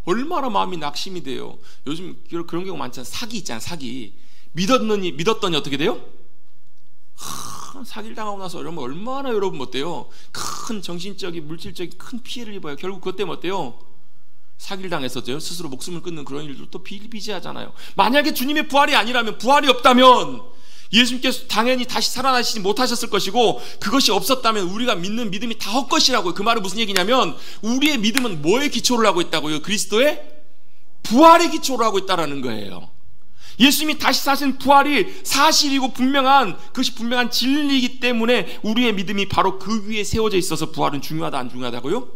얼마나 마음이 낙심이 돼요. 요즘 그런 경우 많잖아요. 사기 있잖아요. 사기. 믿었더니 어떻게 돼요? 사기를 당하고 나서 여러분 얼마나 여러분 어때요? 큰 정신적인 물질적인 큰 피해를 입어요. 결국 그것 때문에 어때요? 사기를 당해서요 스스로 목숨을 끊는 그런 일도 또 비일비재하잖아요. 만약에 주님의 부활이 아니라면, 부활이 없다면 예수님께서 당연히 다시 살아나시지 못하셨을 것이고, 그것이 없었다면 우리가 믿는 믿음이 다 헛것이라고요. 그 말은 무슨 얘기냐면 우리의 믿음은 뭐에 기초를 하고 있다고요? 그리스도의 부활에 기초를 하고 있다는 거예요. 예수님이 다시 사신 부활이 사실이고 그것이 분명한 진리이기 때문에 우리의 믿음이 바로 그 위에 세워져 있어서 부활은 중요하다 안 중요하다고요?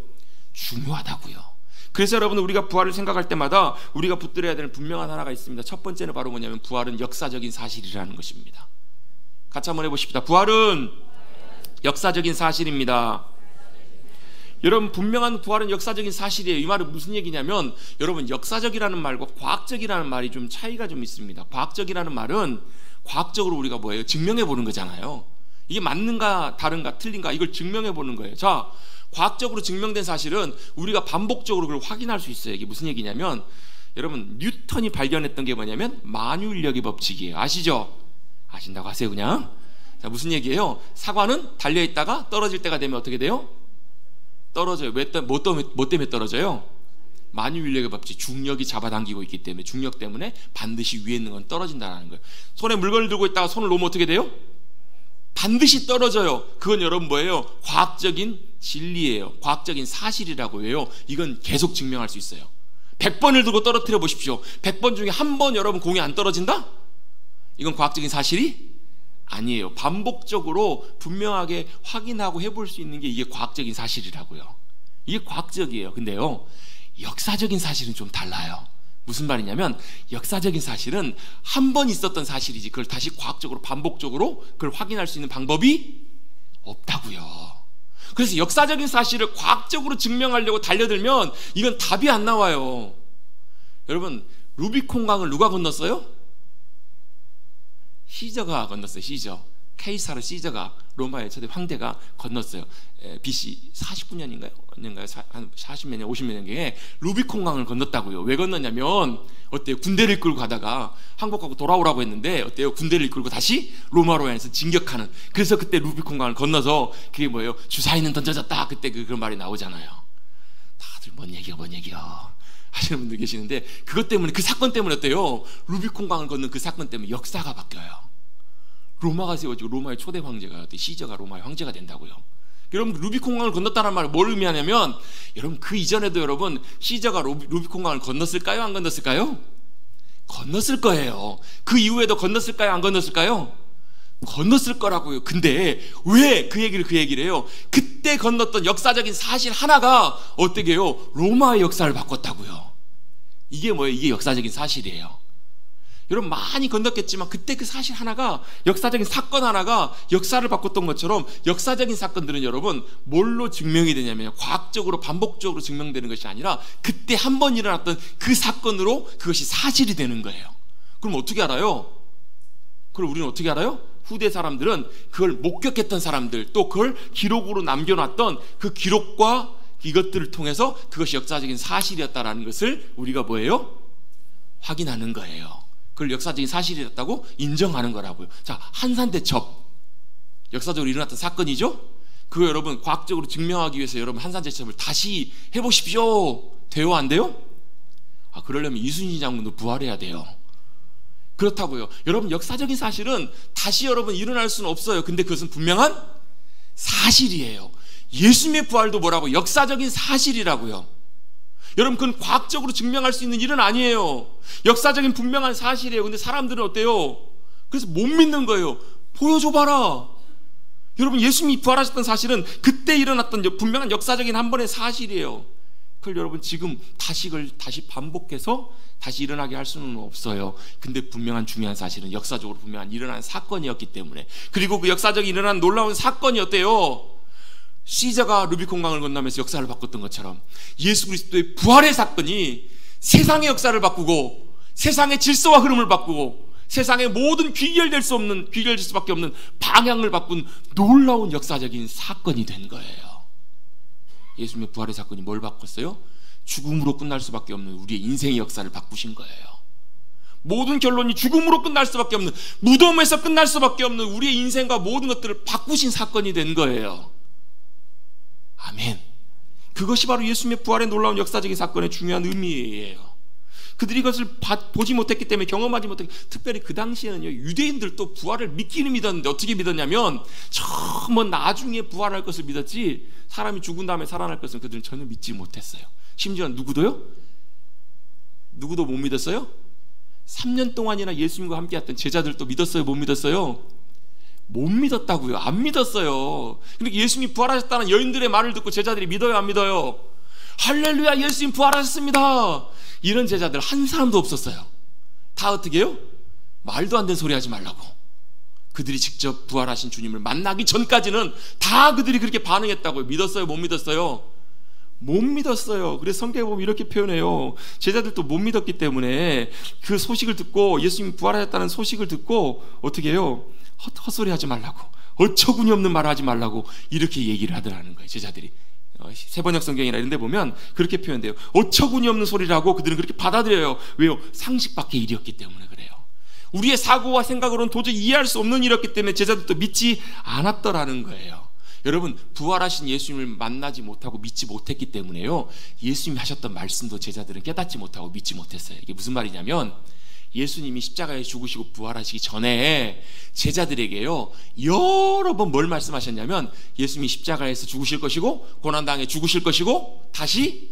중요하다고요. 그래서 여러분 우리가 부활을 생각할 때마다 우리가 붙들어야 되는 분명한 하나가 있습니다. 첫 번째는 바로 뭐냐면 부활은 역사적인 사실이라는 것입니다. 같이 한번 해보십시다. 부활은 역사적인 사실입니다. 여러분 분명한 부활은 역사적인 사실이에요. 이 말은 무슨 얘기냐면, 여러분 역사적이라는 말과 과학적이라는 말이 좀 차이가 좀 있습니다. 과학적이라는 말은 과학적으로 우리가 뭐예요? 증명해 보는 거잖아요. 이게 맞는가 다른가 틀린가 이걸 증명해 보는 거예요. 자, 과학적으로 증명된 사실은 우리가 반복적으로 그걸 확인할 수 있어요. 이게 무슨 얘기냐면, 여러분 뉴턴이 발견했던 게 뭐냐면 만유인력의 법칙이에요. 아시죠? 아신다고 하세요 그냥. 자, 무슨 얘기예요? 사과는 달려있다가 떨어질 때가 되면 어떻게 돼요? 떨어져요. 뭐 때문에 떨어져요? 만유인력의 법칙, 중력이 잡아당기고 있기 때문에, 중력 때문에 반드시 위에 있는 건 떨어진다는 거예요. 손에 물건을 들고 있다가 손을 놓으면 어떻게 돼요? 반드시 떨어져요. 그건 여러분 뭐예요? 과학적인 진리예요. 과학적인 사실이라고 해요. 이건 계속 증명할 수 있어요. 100번을 들고 떨어뜨려 보십시오. 100번 중에 한 번 여러분 공이 안 떨어진다? 이건 과학적인 사실이 아니에요. 반복적으로 분명하게 확인하고 해볼 수 있는 게 이게 과학적인 사실이라고요. 이게 과학적이에요. 근데요, 역사적인 사실은 좀 달라요. 무슨 말이냐면 역사적인 사실은 한 번 있었던 사실이지 그걸 다시 과학적으로 반복적으로 그걸 확인할 수 있는 방법이 없다고요. 그래서 역사적인 사실을 과학적으로 증명하려고 달려들면 이건 답이 안 나와요. 여러분, 루비콘강을 누가 건넜어요? 시저가 건넜어요. 시저. 케이사르 시저가, 로마의 초대 황제가 건넜어요. BC 49년인가요? 한 40몇 년, 50몇 년경에 루비콘강을 건넜다고요. 왜 건넜냐면 어때요? 군대를 이끌고 가다가 항복하고 돌아오라고 했는데 어때요? 군대를 이끌고 다시 로마로 향해서 진격하는. 그래서 그때 루비콘강을 건너서 그게 뭐예요? 주사위는 던져졌다. 그때 그런 말이 나오잖아요. 다들 뭔 얘기야 하시는 분들 계시는데, 그것 때문에, 그 사건 때문에 어때요? 루비콘강을 건넌 그 사건 때문에 역사가 바뀌어요. 로마가 세워지고 로마의 초대 황제가, 시저가 로마의 황제가 된다고요. 여러분, 루비콘강을 건넜다는 말은 뭘 의미하냐면, 여러분 그 이전에도 여러분 시저가 루비콘강을 건넜을까요? 안 건넜을까요? 건넜을 거예요. 그 이후에도 건넜을까요? 안 건넜을까요? 건넜을 거라고요. 근데 왜 그 얘기를 해요? 그때 건넜던 역사적인 사실 하나가 어떻게 해요? 로마의 역사를 바꿨다고요. 이게 뭐예요? 이게 역사적인 사실이에요. 여러분, 많이 건넜겠지만 그때 그 사실 하나가, 역사적인 사건 하나가 역사를 바꿨던 것처럼 역사적인 사건들은 여러분 뭘로 증명이 되냐면 과학적으로 반복적으로 증명되는 것이 아니라 그때 한 번 일어났던 그 사건으로 그것이 사실이 되는 거예요. 그럼 어떻게 알아요? 그걸 우리는 어떻게 알아요? 후대 사람들은 그걸 목격했던 사람들, 또 그걸 기록으로 남겨놨던 그 기록과 이것들을 통해서 그것이 역사적인 사실이었다라는 것을 우리가 뭐예요? 확인하는 거예요. 그걸 역사적인 사실이었다고 인정하는 거라고요. 자, 한산대첩, 역사적으로 일어났던 사건이죠. 그거 여러분 과학적으로 증명하기 위해서 여러분 한산대첩을 다시 해보십시오. 돼요, 안 돼요? 그러려면 이순신 장군도 부활해야 돼요. 그렇다고요. 여러분, 역사적인 사실은 다시 여러분 일어날 수는 없어요. 근데 그것은 분명한 사실이에요. 예수님의 부활도 뭐라고? 역사적인 사실이라고요. 여러분, 그건 과학적으로 증명할 수 있는 일은 아니에요. 역사적인 분명한 사실이에요. 근데 사람들은 어때요? 그래서 못 믿는 거예요. 보여줘봐라. 여러분, 예수님이 부활하셨던 사실은 그때 일어났던 분명한 역사적인 한 번의 사실이에요. 그걸 여러분 지금 그걸 다시 반복해서 다시 일어나게 할 수는 없어요. 근데 분명한 중요한 사실은 역사적으로 분명한 일어난 사건이었기 때문에, 그리고 그 역사적인 일어난 놀라운 사건이 어때요? 시저가 루비콘강을 건너면서 역사를 바꿨던 것처럼 예수 그리스도의 부활의 사건이 세상의 역사를 바꾸고 세상의 질서와 흐름을 바꾸고 세상의 모든 귀결될 수밖에 없는 방향을 바꾼 놀라운 역사적인 사건이 된 거예요. 예수님의 부활의 사건이 뭘 바꿨어요? 죽음으로 끝날 수밖에 없는 우리의 인생의 역사를 바꾸신 거예요. 모든 결론이 죽음으로 끝날 수밖에 없는, 무덤에서 끝날 수밖에 없는 우리의 인생과 모든 것들을 바꾸신 사건이 된 거예요. 아멘. 그것이 바로 예수님의 부활의 놀라운 역사적인 사건의 중요한 의미예요. 그들이 이것을 보지 못했기 때문에, 경험하지 못했기, 특별히 그 당시에는요, 유대인들도 부활을 믿기는 믿었는데 어떻게 믿었냐면 저 나중에 부활할 것을 믿었지 사람이 죽은 다음에 살아날 것은 그들은 전혀 믿지 못했어요. 심지어 누구도 못 믿었어요? 3년 동안이나 예수님과 함께 했던 제자들도 믿었어요? 못 믿었어요? 못 믿었다고요. 안 믿었어요. 근데 예수님이 부활하셨다는 여인들의 말을 듣고 제자들이 믿어요, 안 믿어요? 할렐루야, 예수님 부활하셨습니다. 이런 제자들 한 사람도 없었어요. 다 어떻게 해요? 말도 안 되는 소리 하지 말라고. 그들이 직접 부활하신 주님을 만나기 전까지는 다 그들이 그렇게 반응했다고요. 믿었어요, 못 믿었어요? 못 믿었어요. 그래서 성경에 보면 이렇게 표현해요. 제자들도 못 믿었기 때문에 그 소식을 듣고, 예수님이 부활하셨다는 소식을 듣고 어떻게 해요? 헛소리 하지 말라고, 어처구니 없는 말을 하지 말라고 이렇게 얘기를 하더라는 거예요. 제자들이 세번역 성경이나 이런 데 보면 그렇게 표현돼요. 어처구니 없는 소리를 하고 그들은 그렇게 받아들여요. 왜요? 상식 밖의 일이었기 때문에 그래요. 우리의 사고와 생각으로는 도저히 이해할 수 없는 일이었기 때문에 제자들도 믿지 않았더라는 거예요. 여러분, 부활하신 예수님을 만나지 못하고 믿지 못했기 때문에요, 예수님이 하셨던 말씀도 제자들은 깨닫지 못하고 믿지 못했어요. 이게 무슨 말이냐면, 예수님이 십자가에 죽으시고 부활하시기 전에 제자들에게요 여러 번 뭘 말씀하셨냐면, 예수님이 십자가에서 죽으실 것이고 고난당해 죽으실 것이고 다시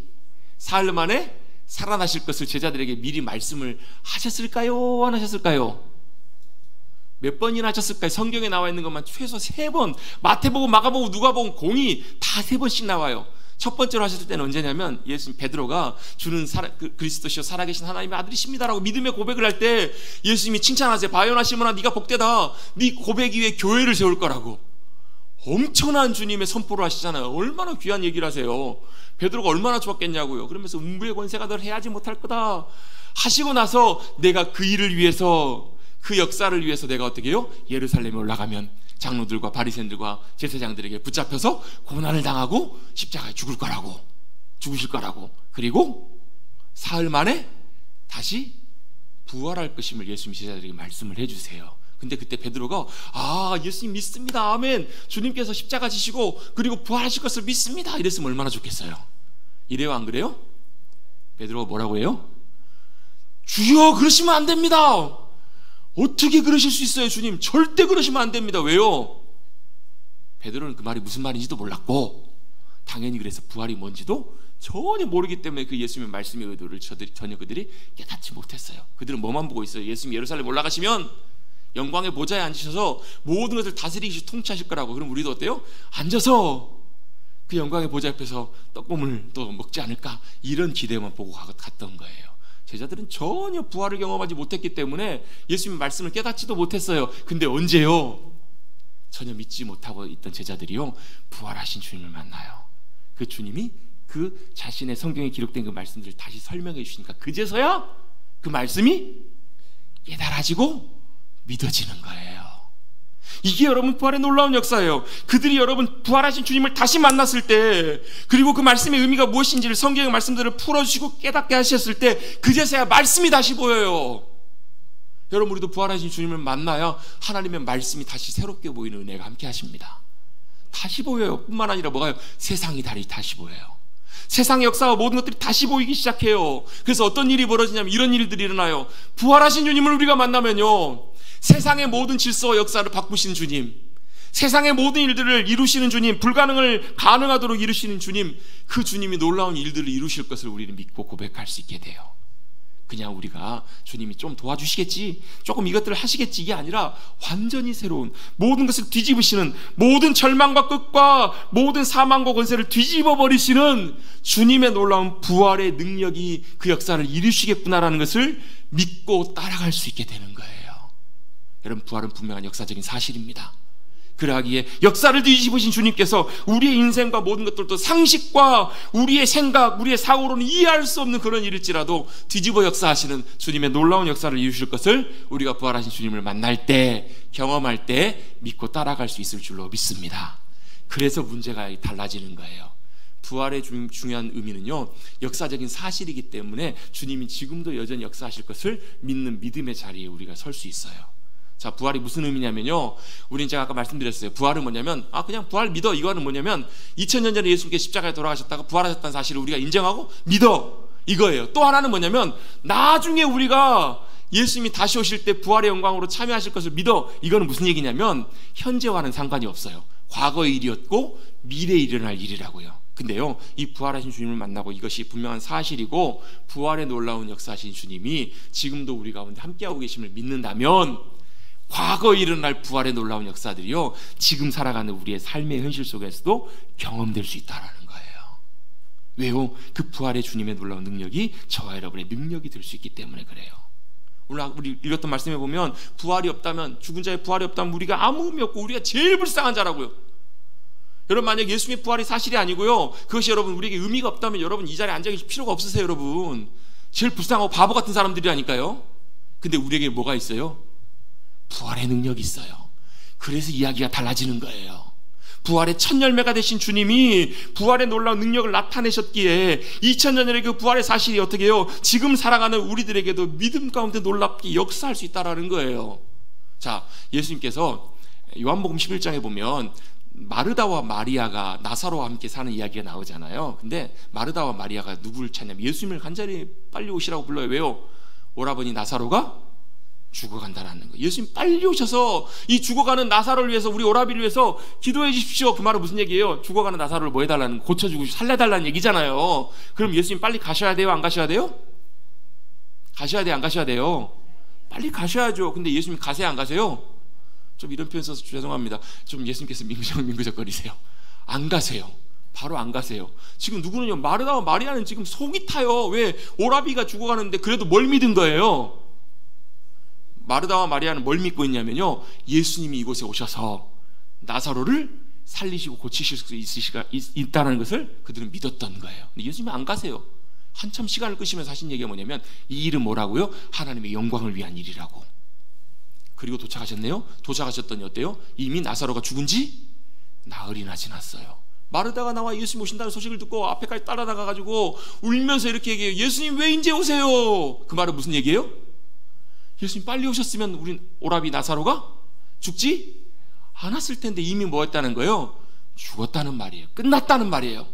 사흘 만에 살아나실 것을 제자들에게 미리 말씀을 하셨을까요? 안 하셨을까요? 몇 번이나 하셨을까요? 성경에 나와 있는 것만 최소 3번, 마태복음, 마가복음, 누가복음 공이 다 3번씩 나와요. 첫 번째로 하셨을 때는 언제냐면 예수님 베드로가 주는 그리스도시요 살아계신 하나님의 아들이십니다라고 믿음의 고백을 할 때 예수님이 칭찬하세요. 바요나 시몬아 네가 복되다. 네 고백 위에 교회를 세울 거라고. 엄청난 주님의 선포를 하시잖아요. 얼마나 귀한 얘기를 하세요. 베드로가 얼마나 좋았겠냐고요. 그러면서 음부의 권세가 널 해하지 못할 거다 하시고 나서 내가 그 일을 위해서, 그 역사를 위해서 내가 어떻게 해요? 예루살렘에 올라가면 장로들과 바리새인들과 제사장들에게 붙잡혀서 고난을 당하고 십자가에 죽으실 거라고. 그리고 사흘 만에 다시 부활할 것임을 예수님 제자들에게 말씀을 해주세요. 근데 그때 베드로가 예수님 믿습니다. 아멘. 주님께서 십자가 지시고 그리고 부활하실 것을 믿습니다. 이랬으면 얼마나 좋겠어요. 이래요 안 그래요? 베드로가 뭐라고 해요? 주여 그러시면 안 됩니다. 어떻게 그러실 수 있어요 주님? 절대 그러시면 안 됩니다. 왜요? 베드로는 그 말이 무슨 말인지도 몰랐고 당연히 그래서 부활이 뭔지도 전혀 모르기 때문에 그 예수님의 말씀의 의도를 전혀 그들이 깨닫지 못했어요. 그들은 뭐만 보고 있어요? 예수님 예루살렘 올라가시면 영광의 보좌에 앉으셔서 모든 것을 다스리시고 통치하실 거라고. 그럼 우리도 어때요? 앉아서 그 영광의 보좌 옆에서 떡고물 또 먹지 않을까, 이런 기대만 보고 갔던 거예요. 제자들은 전혀 부활을 경험하지 못했기 때문에 예수님 말씀을 깨닫지도 못했어요. 근데 언제요? 전혀 믿지 못하고 있던 제자들이요 부활하신 주님을 만나요. 그 주님이 그 자신의 성경에 기록된 그 말씀들을 다시 설명해 주시니까 그제서야 그 말씀이 깨달아지고 믿어지는 거예요. 이게 여러분 부활의 놀라운 역사예요. 그들이 여러분 부활하신 주님을 다시 만났을 때, 그리고 그 말씀의 의미가 무엇인지를 성경의 말씀들을 풀어주시고 깨닫게 하셨을 때 그제서야 말씀이 다시 보여요. 여러분 우리도 부활하신 주님을 만나야 하나님의 말씀이 다시 새롭게 보이는 은혜가 함께 하십니다. 다시 보여요. 뿐만 아니라 뭐가요? 세상이 다시 보여요. 세상의 역사와 모든 것들이 다시 보이기 시작해요. 그래서 어떤 일이 벌어지냐면 이런 일들이 일어나요. 부활하신 주님을 우리가 만나면요 세상의 모든 질서와 역사를 바꾸신 주님, 세상의 모든 일들을 이루시는 주님, 불가능을 가능하도록 이루시는 주님, 그 주님이 놀라운 일들을 이루실 것을 우리는 믿고 고백할 수 있게 돼요. 그냥 우리가 주님이 좀 도와주시겠지, 조금 이것들을 하시겠지, 이게 아니라 완전히 새로운, 모든 것을 뒤집으시는, 모든 절망과 끝과 모든 사망과 권세를 뒤집어 버리시는 주님의 놀라운 부활의 능력이 그 역사를 이루시겠구나라는 것을 믿고 따라갈 수 있게 되는 거예요. 여러분 부활은 분명한 역사적인 사실입니다. 그러하기에 역사를 뒤집으신 주님께서 우리의 인생과 모든 것들도 상식과 우리의 생각, 우리의 사고로는 이해할 수 없는 그런 일일지라도 뒤집어 역사하시는 주님의 놀라운 역사를 이루실 것을 우리가 부활하신 주님을 만날 때, 경험할 때 믿고 따라갈 수 있을 줄로 믿습니다. 그래서 문제가 달라지는 거예요. 부활의 중요한 의미는요 역사적인 사실이기 때문에 주님이 지금도 여전히 역사하실 것을 믿는 믿음의 자리에 우리가 설 수 있어요. 자, 부활이 무슨 의미냐면요, 우리는 제가 아까 말씀드렸어요. 부활은 뭐냐면 그냥 부활 믿어, 이거는 뭐냐면 2000년 전에 예수님께서 십자가에 돌아가셨다가 부활하셨다는 사실을 우리가 인정하고 믿어, 이거예요. 또 하나는 뭐냐면 나중에 우리가 예수님이 다시 오실 때 부활의 영광으로 참여하실 것을 믿어, 이거는 무슨 얘기냐면 현재와는 상관이 없어요. 과거의 일이었고 미래에 일어날 일이라고요. 근데요 이 부활하신 주님을 만나고 이것이 분명한 사실이고 부활의 놀라운 역사하신 주님이 지금도 우리 가운데 함께하고 계심을 믿는다면 과거에 일어날 부활의 놀라운 역사들이요 지금 살아가는 우리의 삶의 현실 속에서도 경험될 수 있다는 거예요. 왜요? 그 부활의 주님의 놀라운 능력이 저와 여러분의 능력이 될 수 있기 때문에 그래요. 오늘 우리 읽었던 말씀에 보면 부활이 없다면, 죽은 자의 부활이 없다면 우리가 아무 의미 없고 우리가 제일 불쌍한 자라고요. 여러분 만약 예수님의 부활이 사실이 아니고요 그것이 여러분 우리에게 의미가 없다면 여러분 이 자리에 앉아 계실 필요가 없으세요. 여러분 제일 불쌍하고 바보 같은 사람들이라니까요. 근데 우리에게 뭐가 있어요? 부활의 능력이 있어요. 그래서 이야기가 달라지는 거예요. 부활의 첫 열매가 되신 주님이 부활의 놀라운 능력을 나타내셨기에 2000년 전에 그 부활의 사실이 어떻게 해요? 지금 살아가는 우리들에게도 믿음 가운데 놀랍게 역사할 수 있다는 거예요. 자, 예수님께서 요한복음 11장에 보면 마르다와 마리아가 나사로와 함께 사는 이야기가 나오잖아요. 근데 마르다와 마리아가 누구를 찾냐면 예수님을 간절히 빨리 오시라고 불러요. 왜요? 오라버니 나사로가 죽어간다라는 거예요. 예수님 빨리 오셔서 이 죽어가는 나사로를 위해서, 우리 오라비를 위해서 기도해 주십시오. 그 말은 무슨 얘기예요? 죽어가는 나사로를 뭐 해달라는, 고쳐주고 살려달라는 얘기잖아요. 그럼 예수님 빨리 가셔야 돼요? 안 가셔야 돼요? 가셔야 돼요? 안 가셔야 돼요? 빨리 가셔야죠. 근데 예수님 가세요? 안 가세요? 좀 이런 표현 써서 죄송합니다. 좀 예수님께서 민구적거리세요. 안 가세요. 바로 안 가세요. 지금 누구는요, 마르다와 마리아는 지금 속이 타요. 왜? 오라비가 죽어가는데 그래도 뭘 믿은 거예요? 마르다와 마리아는 뭘 믿고 있냐면요, 예수님이 이곳에 오셔서 나사로를 살리시고 고치실 수 있다는 것을 그들은 믿었던 거예요. 근데 예수님이 안 가세요. 한참 시간을 끄시면서 하신 얘기가 뭐냐면, 이 일은 뭐라고요? 하나님의 영광을 위한 일이라고. 그리고 도착하셨네요. 도착하셨더니 어때요? 이미 나사로가 죽은 지 나흘이나 지났어요. 마르다가 나와 예수님 오신다는 소식을 듣고 앞에까지 따라 나가가지고 울면서 이렇게 얘기해요. 예수님 왜 이제 오세요? 그 말은 무슨 얘기예요? 예수님 빨리 오셨으면 우린 오라비 나사로가 죽지 않았을 텐데 이미 뭐 했다는 거예요? 죽었다는 말이에요. 끝났다는 말이에요.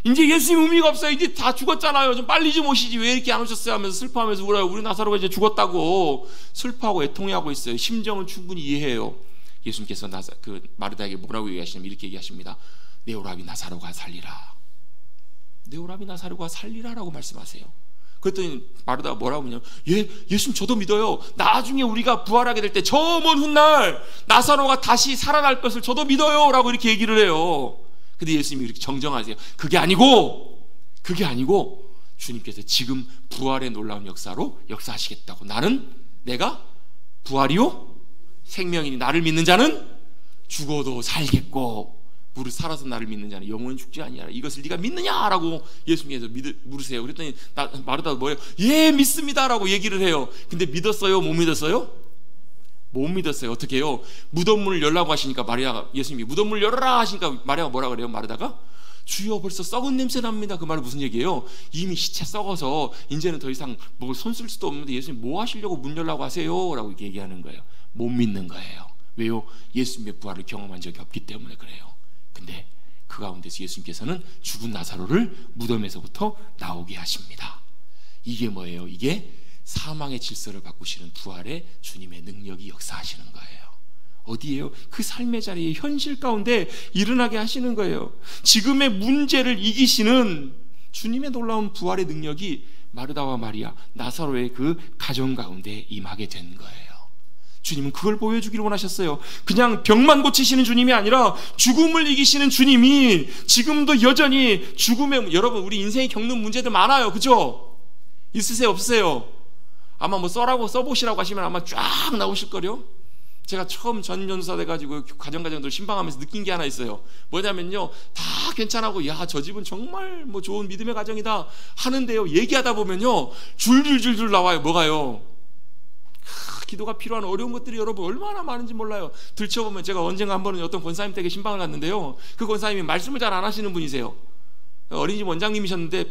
이제 예수님 의미가 없어요. 이제 다 죽었잖아요. 좀 빨리 좀 오시지 왜 이렇게 안 오셨어요? 하면서 슬퍼하면서 울어요. 우리 나사로가 이제 죽었다고 슬퍼하고 애통해하고 있어요. 심정은 충분히 이해해요. 예수님께서 마르다에게 뭐라고 얘기하시냐면 이렇게 얘기하십니다. 내 오라비 나사로가 살리라. 내 오라비 나사로가 살리라라고 말씀하세요. 그랬더니 마르다가 뭐라고 하냐면, 예수님 저도 믿어요. 나중에 우리가 부활하게 될 때 저 먼 훗날 나사로가 다시 살아날 것을 저도 믿어요 라고 이렇게 얘기를 해요. 근데 예수님이 이렇게 정정하세요. 그게 아니고 주님께서 지금 부활의 놀라운 역사로 역사하시겠다고. 내가 부활이요 생명이니 나를 믿는 자는 죽어도 살겠고 무릇 살아서 나를 믿는 자는 영원히 죽지 아니하라. 이것을 네가 믿느냐라고 예수님께서 물으세요. 그랬더니 마르다가 뭐예요? 예, 믿습니다라고 얘기를 해요. 근데 믿었어요? 못 믿었어요? 못 믿었어요. 어떻게 해요? 무덤문을 열라고 하시니까 예수님이 무덤문을 열어라 하시니까 마리아가 뭐라 그래요? 마르다가 주여 벌써 썩은 냄새 납니다. 그 말은 무슨 얘기예요? 이미 시체 썩어서 이제는 더 이상 뭐 손 쓸 수도 없는데 예수님 뭐 하시려고 문 열라고 하세요? 라고 얘기하는 거예요. 못 믿는 거예요. 왜요? 예수님의 부활을 경험한 적이 없기 때문에 그래요. 근데 그 가운데서 예수님께서는 죽은 나사로를 무덤에서부터 나오게 하십니다. 이게 뭐예요? 이게 사망의 질서를 바꾸시는 부활의 주님의 능력이 역사하시는 거예요. 어디예요? 그 삶의 자리에 현실 가운데 일어나게 하시는 거예요. 지금의 문제를 이기시는 주님의 놀라운 부활의 능력이 마르다와 마리아, 나사로의 그 가정 가운데 임하게 된 거예요. 주님은 그걸 보여주기를 원하셨어요. 그냥 병만 고치시는 주님이 아니라 죽음을 이기시는 주님이 지금도 여전히 여러분 우리 인생에 겪는 문제들 많아요. 그죠? 있으세요? 없으세요? 아마 뭐 써보시라고 하시면 아마 쫙 나오실 거요. 제가 처음 전전도사 돼가지고 가정들 신방하면서 느낀 게 하나 있어요. 뭐냐면요, 다 괜찮고 저 집은 정말 뭐 좋은 믿음의 가정이다 하는데요, 얘기하다 보면요 줄줄줄줄 나와요. 뭐가요? 기도가 필요한 어려운 것들이 여러분 얼마나 많은지 몰라요. 들춰보면 제가 언젠가 한 번은 어떤 권사님 댁에 신방을 갔는데요, 그 권사님이 말씀을 잘 안 하시는 분이세요. 어린이집 원장님이셨는데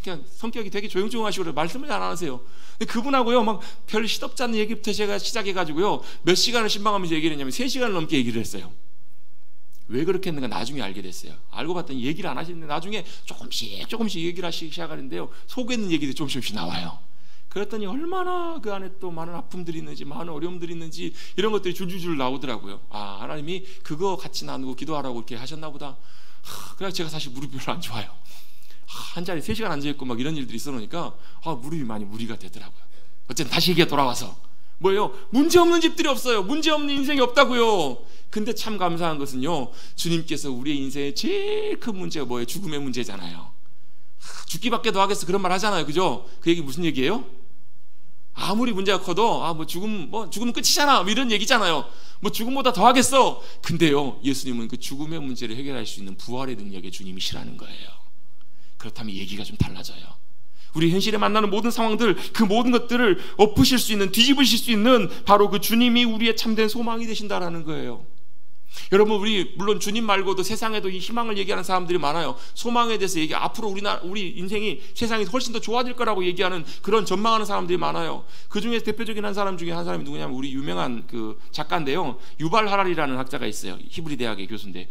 그냥 성격이 되게 조용조용하시고 말씀을 잘 안 하세요. 근데 그분하고요 막 별 시덥지 않은 얘기부터 제가 시작해가지고요 몇 시간을 신방하면서 얘기를 했냐면 3시간을 넘게 얘기를 했어요. 왜 그렇게 했는가 나중에 알게 됐어요. 알고 봤더니 얘기를 안 하시는데 나중에 조금씩 얘기를 하시기 시작하는데요, 속에 있는 얘기들이 조금씩 나와요. 그랬더니 얼마나 그 안에 또 많은 아픔들이 있는지, 많은 어려움들이 있는지, 이런 것들이 줄줄줄 나오더라고요. 하나님이 그거 같이 나누고 기도하라고 이렇게 하셨나 보다. 그래서 제가 사실 무릎이 별로 안 좋아요. 한 자리에 3시간 앉아있고 막 이런 일들이 있어놓으니까 무릎이 많이 무리가 되더라고요. 어쨌든 다시 얘기가 돌아와서 뭐예요? 문제없는 집들이 없어요. 문제없는 인생이 없다고요. 근데 참 감사한 것은요, 주님께서 우리의 인생의 제일 큰 문제가 뭐예요? 죽음의 문제잖아요. 죽기밖에 더 하겠어 그런 말 하잖아요. 그죠? 그 얘기 무슨 얘기예요? 아무리 문제가 커도 죽음은 끝이잖아 이런 얘기잖아요. 죽음보다 더 하겠어. 근데요, 예수님은 그 죽음의 문제를 해결할 수 있는 부활의 능력의 주님이시라는 거예요. 그렇다면 얘기가 좀 달라져요. 우리 현실에 만나는 모든 상황들, 그 모든 것들을 엎으실 수 있는, 뒤집으실 수 있는 바로 그 주님이 우리의 참된 소망이 되신다라는 거예요. 여러분, 우리 물론 주님 말고도 세상에도 이 희망을 얘기하는 사람들이 많아요. 소망에 대해서 앞으로 우리 인생이 세상이 훨씬 더 좋아질 거라고 얘기하는 그런 전망하는 사람들이 많아요. 그 중에 대표적인 한 사람 중에 한 사람이 누구냐면 우리 유명한 그 작가인데요, 유발 하라리라는 학자가 있어요. 히브리 대학의 교수인데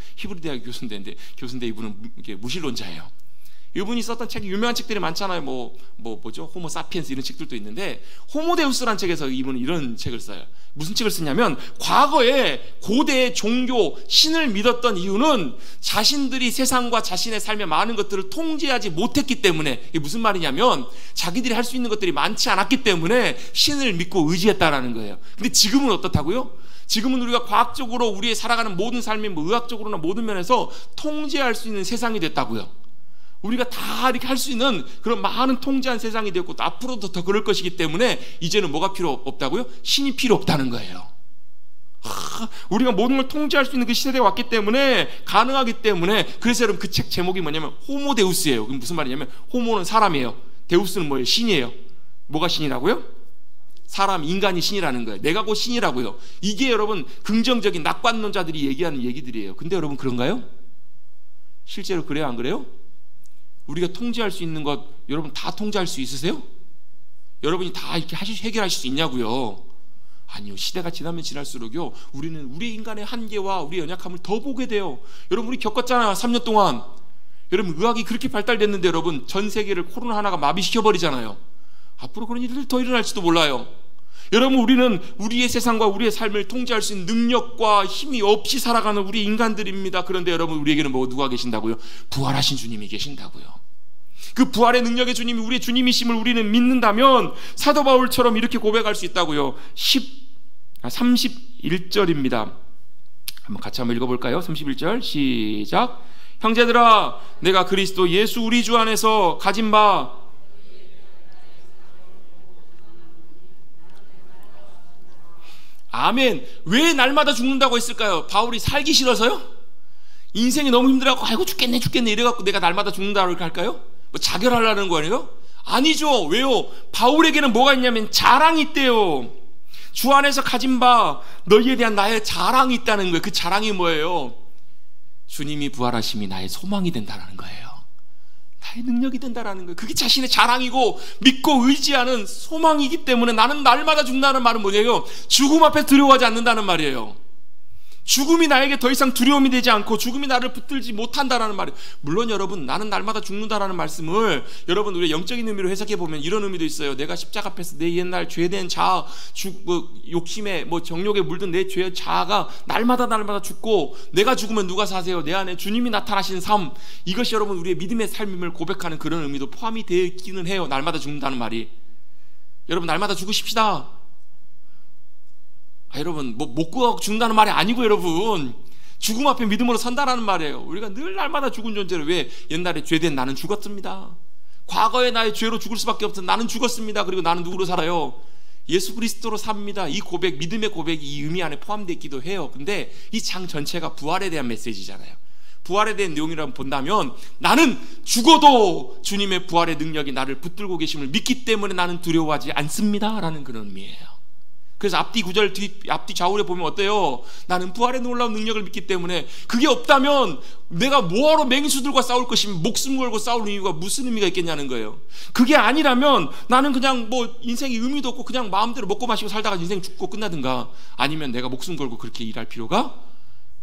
교수인데 이분은 이게 무신론자예요. 이분이 썼던 책이 유명한 책들이 많잖아요. 뭐죠? 호모 사피엔스 이런 책들도 있는데, 호모데우스라는 책에서 이분은 이런 책을 써요. 무슨 책을 쓰냐면, 과거에 고대의 종교 신을 믿었던 이유는 자신들이 세상과 자신의 삶의 많은 것들을 통제하지 못했기 때문에, 이게 무슨 말이냐면 자기들이 할 수 있는 것들이 많지 않았기 때문에 신을 믿고 의지했다라는 거예요. 근데 지금은 어떻다고요? 지금은 우리가 과학적으로 우리의 살아가는 모든 삶이 뭐 의학적으로나 모든 면에서 통제할 수 있는 세상이 됐다고요. 우리가 다 이렇게 할 수 있는 그런 많은 통제한 세상이 되었고 또 앞으로도 더 그럴 것이기 때문에 이제는 뭐가 필요 없다고요? 신이 필요 없다는 거예요. 우리가 모든 걸 통제할 수 있는 그 시대에 왔기 때문에, 가능하기 때문에, 그래서 여러분 그 책 제목이 뭐냐면 호모데우스예요. 그럼 무슨 말이냐면 호모는 사람이에요. 데우스는 뭐예요? 신이에요. 뭐가 신이라고요? 사람, 인간이 신이라는 거예요. 내가 곧 신이라고요. 이게 여러분 긍정적인 낙관론자들이 얘기하는 얘기들이에요. 근데 여러분 그런가요? 실제로 그래요, 안 그래요? 우리가 통제할 수 있는 것 여러분 다 통제할 수 있으세요? 여러분이 다 이렇게 해결하실 수 있냐고요? 아니요. 시대가 지나면 지날수록요, 우리는 우리 인간의 한계와 우리의 연약함을 더 보게 돼요. 여러분 우리 겪었잖아요. 3년 동안. 여러분 의학이 그렇게 발달됐는데 여러분 전 세계를 코로나 하나가 마비시켜버리잖아요. 앞으로 그런 일들 더 일어날지도 몰라요. 여러분 우리는 우리의 세상과 우리의 삶을 통제할 수 있는 능력과 힘이 없이 살아가는 우리 인간들입니다. 그런데 여러분 우리에게는 뭐 누가 계신다고요? 부활하신 주님이 계신다고요. 그 부활의 능력의 주님이 우리의 주님이심을 우리는 믿는다면 사도 바울처럼 이렇게 고백할 수 있다고요. 31절입니다. 한번 같이 한번 읽어볼까요? 31절 시작. 형제들아, 내가 그리스도 예수 우리 주 안에서 가진 바 아멘. 왜 날마다 죽는다고 했을까요? 바울이 살기 싫어서요? 인생이 너무 힘들어갖고 아이고 죽겠네 이래갖고 내가 날마다 죽는다고 할까요? 뭐 자결하려는 거 아니에요? 아니죠. 왜요? 바울에게는 뭐가 있냐면 자랑이 있대요. 주 안에서 가진 바 너희에 대한 나의 자랑이 있다는 거예요. 그 자랑이 뭐예요? 주님이 부활하심이 나의 소망이 된다는 거예요. 나의 능력이 된다는 거예요. 그게 자신의 자랑이고 믿고 의지하는 소망이기 때문에 나는 날마다 죽는다는 말은 뭐냐면 죽음 앞에 두려워하지 않는다는 말이에요. 죽음이 나에게 더 이상 두려움이 되지 않고 죽음이 나를 붙들지 못한다라는 말이에요. 물론 여러분 나는 날마다 죽는다라는 말씀을 여러분 우리 영적인 의미로 해석해 보면 이런 의미도 있어요. 내가 십자가 앞에서 내 옛날 죄된 자아, 욕심에 정욕에 물든 내 죄의 자아가 날마다 죽고 내가 죽으면 누가 사세요? 내 안에 주님이 나타나시는 삶, 이것이 여러분 우리의 믿음의 삶임을 고백하는 그런 의미도 포함이 되어 있기는 해요. 날마다 죽는다는 말이. 여러분 날마다 죽으십시다. 여러분 못 구하고 죽는다는 말이 아니고 여러분 죽음 앞에 믿음으로 선다라는 말이에요. 우리가 늘 날마다 죽은 존재로 왜 옛날에 죄된 나는 죽었습니다. 과거의 나의 죄로 죽을 수밖에 없던 나는 죽었습니다. 그리고 나는 누구로 살아요? 예수 그리스도로 삽니다. 이 고백, 믿음의 고백이 이 의미 안에 포함되어 있기도 해요. 근데 이 장 전체가 부활에 대한 메시지잖아요. 부활에 대한 내용이라고 본다면 나는 죽어도 주님의 부활의 능력이 나를 붙들고 계심을 믿기 때문에 나는 두려워하지 않습니다 라는 그런 의미예요. 그래서 앞뒤 구절 앞뒤 좌우에 보면 어때요? 나는 부활의 놀라운 능력을 믿기 때문에 그게 없다면 내가 뭐하러 맹수들과 싸울 것이며 목숨 걸고 싸울 이유가 무슨 의미가 있겠냐는 거예요. 그게 아니라면 나는 그냥 인생이 의미도 없고 그냥 마음대로 먹고 마시고 살다가 인생 죽고 끝나든가, 아니면 내가 목숨 걸고 그렇게 일할 필요가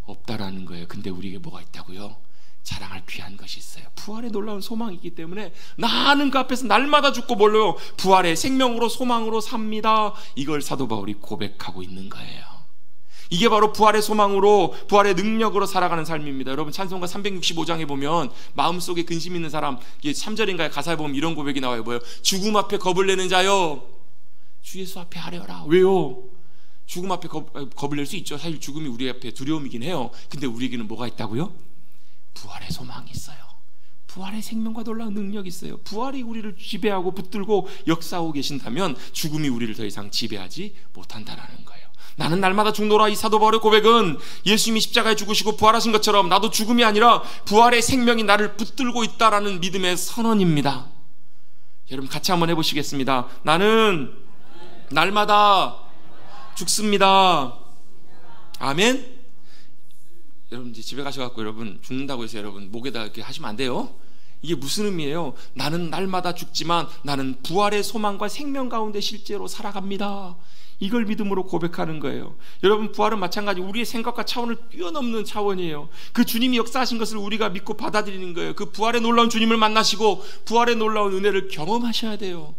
없다라는 거예요. 근데 우리에게 뭐가 있다고요? 자랑할 귀한 것이 있어요. 부활의 놀라운 소망이 있기 때문에 나는 그 앞에서 날마다 죽고 뭘로요? 부활의 생명으로 소망으로 삽니다. 이걸 사도 바울이 고백하고 있는 거예요. 이게 바로 부활의 소망으로 부활의 능력으로 살아가는 삶입니다. 여러분 찬송가 365장에 보면 마음속에 근심 있는 사람, 3절인가에 가사에 보면 이런 고백이 나와요. 뭐예요? 죽음 앞에 겁을 내는 자여 주 예수 앞에 하려라. 왜요? 죽음 앞에 겁을 낼 수 있죠. 사실 죽음이 우리 앞에 두려움이긴 해요. 근데 우리에게는 뭐가 있다고요? 부활의 소망이 있어요. 부활의 생명과 놀라운 능력이 있어요. 부활이 우리를 지배하고 붙들고 역사하고 계신다면 죽음이 우리를 더 이상 지배하지 못한다는 거예요. 나는 날마다 죽노라. 이 사도 바울의 고백은 예수님이 십자가에 죽으시고 부활하신 것처럼 나도 죽음이 아니라 부활의 생명이 나를 붙들고 있다라는 믿음의 선언입니다. 여러분 같이 한번 해보시겠습니다. 나는 날마다 죽습니다. 아멘. 여러분 이제 집에 가셔갖고 여러분 죽는다고 해서 여러분 목에다 이렇게 하시면 안 돼요. 이게 무슨 의미예요? 나는 날마다 죽지만 나는 부활의 소망과 생명 가운데 실제로 살아갑니다. 이걸 믿음으로 고백하는 거예요. 여러분 부활은 마찬가지 우리의 생각과 차원을 뛰어넘는 차원이에요. 그 주님이 역사하신 것을 우리가 믿고 받아들이는 거예요. 그 부활의 놀라운 주님을 만나시고 부활의 놀라운 은혜를 경험하셔야 돼요.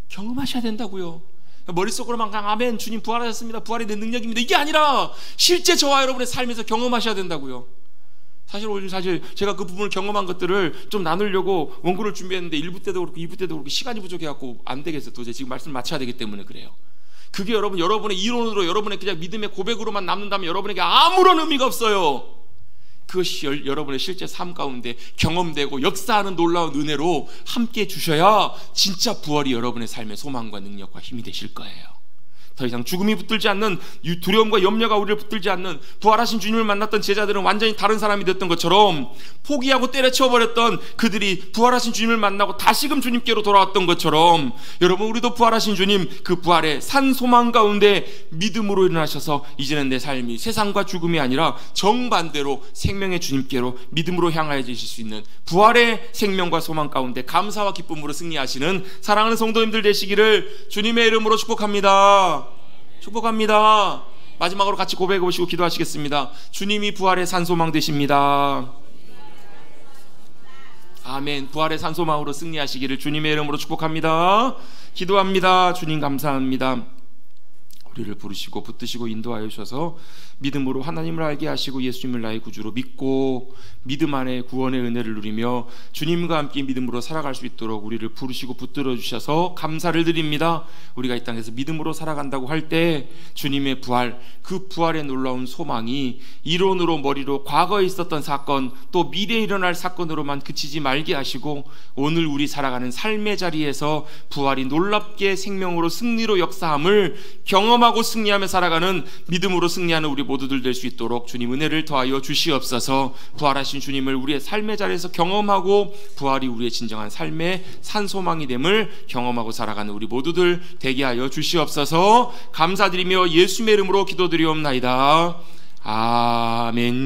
경험하셔야 된다고요. 머릿속으로만 그냥 아멘 주님 부활하셨습니다, 부활이 내 능력입니다, 이게 아니라 실제 저와 여러분의 삶에서 경험하셔야 된다고요. 사실 제가 그 부분을 경험한 것들을 좀 나누려고 원고를 준비했는데 1부 때도 그렇고 2부 때도 그렇고 시간이 부족해갖고 안 되겠어요. 도저히 지금 말씀을 마쳐야 되기 때문에 그래요. 그게 여러분의 이론으로, 여러분의 그냥 믿음의 고백으로만 남는다면 여러분에게 아무런 의미가 없어요. 그것이 여러분의 실제 삶 가운데 경험되고 역사하는 놀라운 은혜로 함께 주셔야 진짜 부활이 여러분의 삶의 소망과 능력과 힘이 되실 거예요. 더 이상 죽음이 붙들지 않는, 두려움과 염려가 우리를 붙들지 않는 부활하신 주님을 만났던 제자들은 완전히 다른 사람이 됐던 것처럼, 포기하고 때려치워버렸던 그들이 부활하신 주님을 만나고 다시금 주님께로 돌아왔던 것처럼, 여러분 우리도 부활하신 주님 그 부활의 산 소망 가운데 믿음으로 일어나셔서 이제는 내 삶이 세상과 죽음이 아니라 정반대로 생명의 주님께로 믿음으로 향하여질 수 있는 부활의 생명과 소망 가운데 감사와 기쁨으로 승리하시는 사랑하는 성도님들 되시기를 주님의 이름으로 축복합니다. 축복합니다. 마지막으로 같이 고백해 보시고 기도하시겠습니다. 주님이 부활의 산소망 되십니다. 아멘. 부활의 산소망으로 승리하시기를 주님의 이름으로 축복합니다. 기도합니다. 주님 감사합니다. 우리를 부르시고 붙드시고 인도하여 주셔서 믿음으로 하나님을 알게 하시고 예수님을 나의 구주로 믿고 믿음 안에 구원의 은혜를 누리며 주님과 함께 믿음으로 살아갈 수 있도록 우리를 부르시고 붙들어 주셔서 감사를 드립니다. 우리가 이 땅에서 믿음으로 살아간다고 할 때 주님의 부활, 그 부활의 놀라운 소망이 이론으로 머리로 과거에 있었던 사건, 또 미래에 일어날 사건으로만 그치지 말게 하시고 오늘 우리 살아가는 삶의 자리에서 부활이 놀랍게 생명으로 승리로 역사함을 경험하고 승리하며 살아가는 믿음으로 승리하는 우리 모두들 될 수 있도록 주님 은혜를 더하여 주시옵소서. 부활하신 주님을 우리의 삶의 자리에서 경험하고 부활이 우리의 진정한 삶의 산소망이 됨을 경험하고 살아가는 우리 모두들 되게 하여 주시옵소서. 감사드리며 예수님의 이름으로 기도드리옵나이다. 아멘.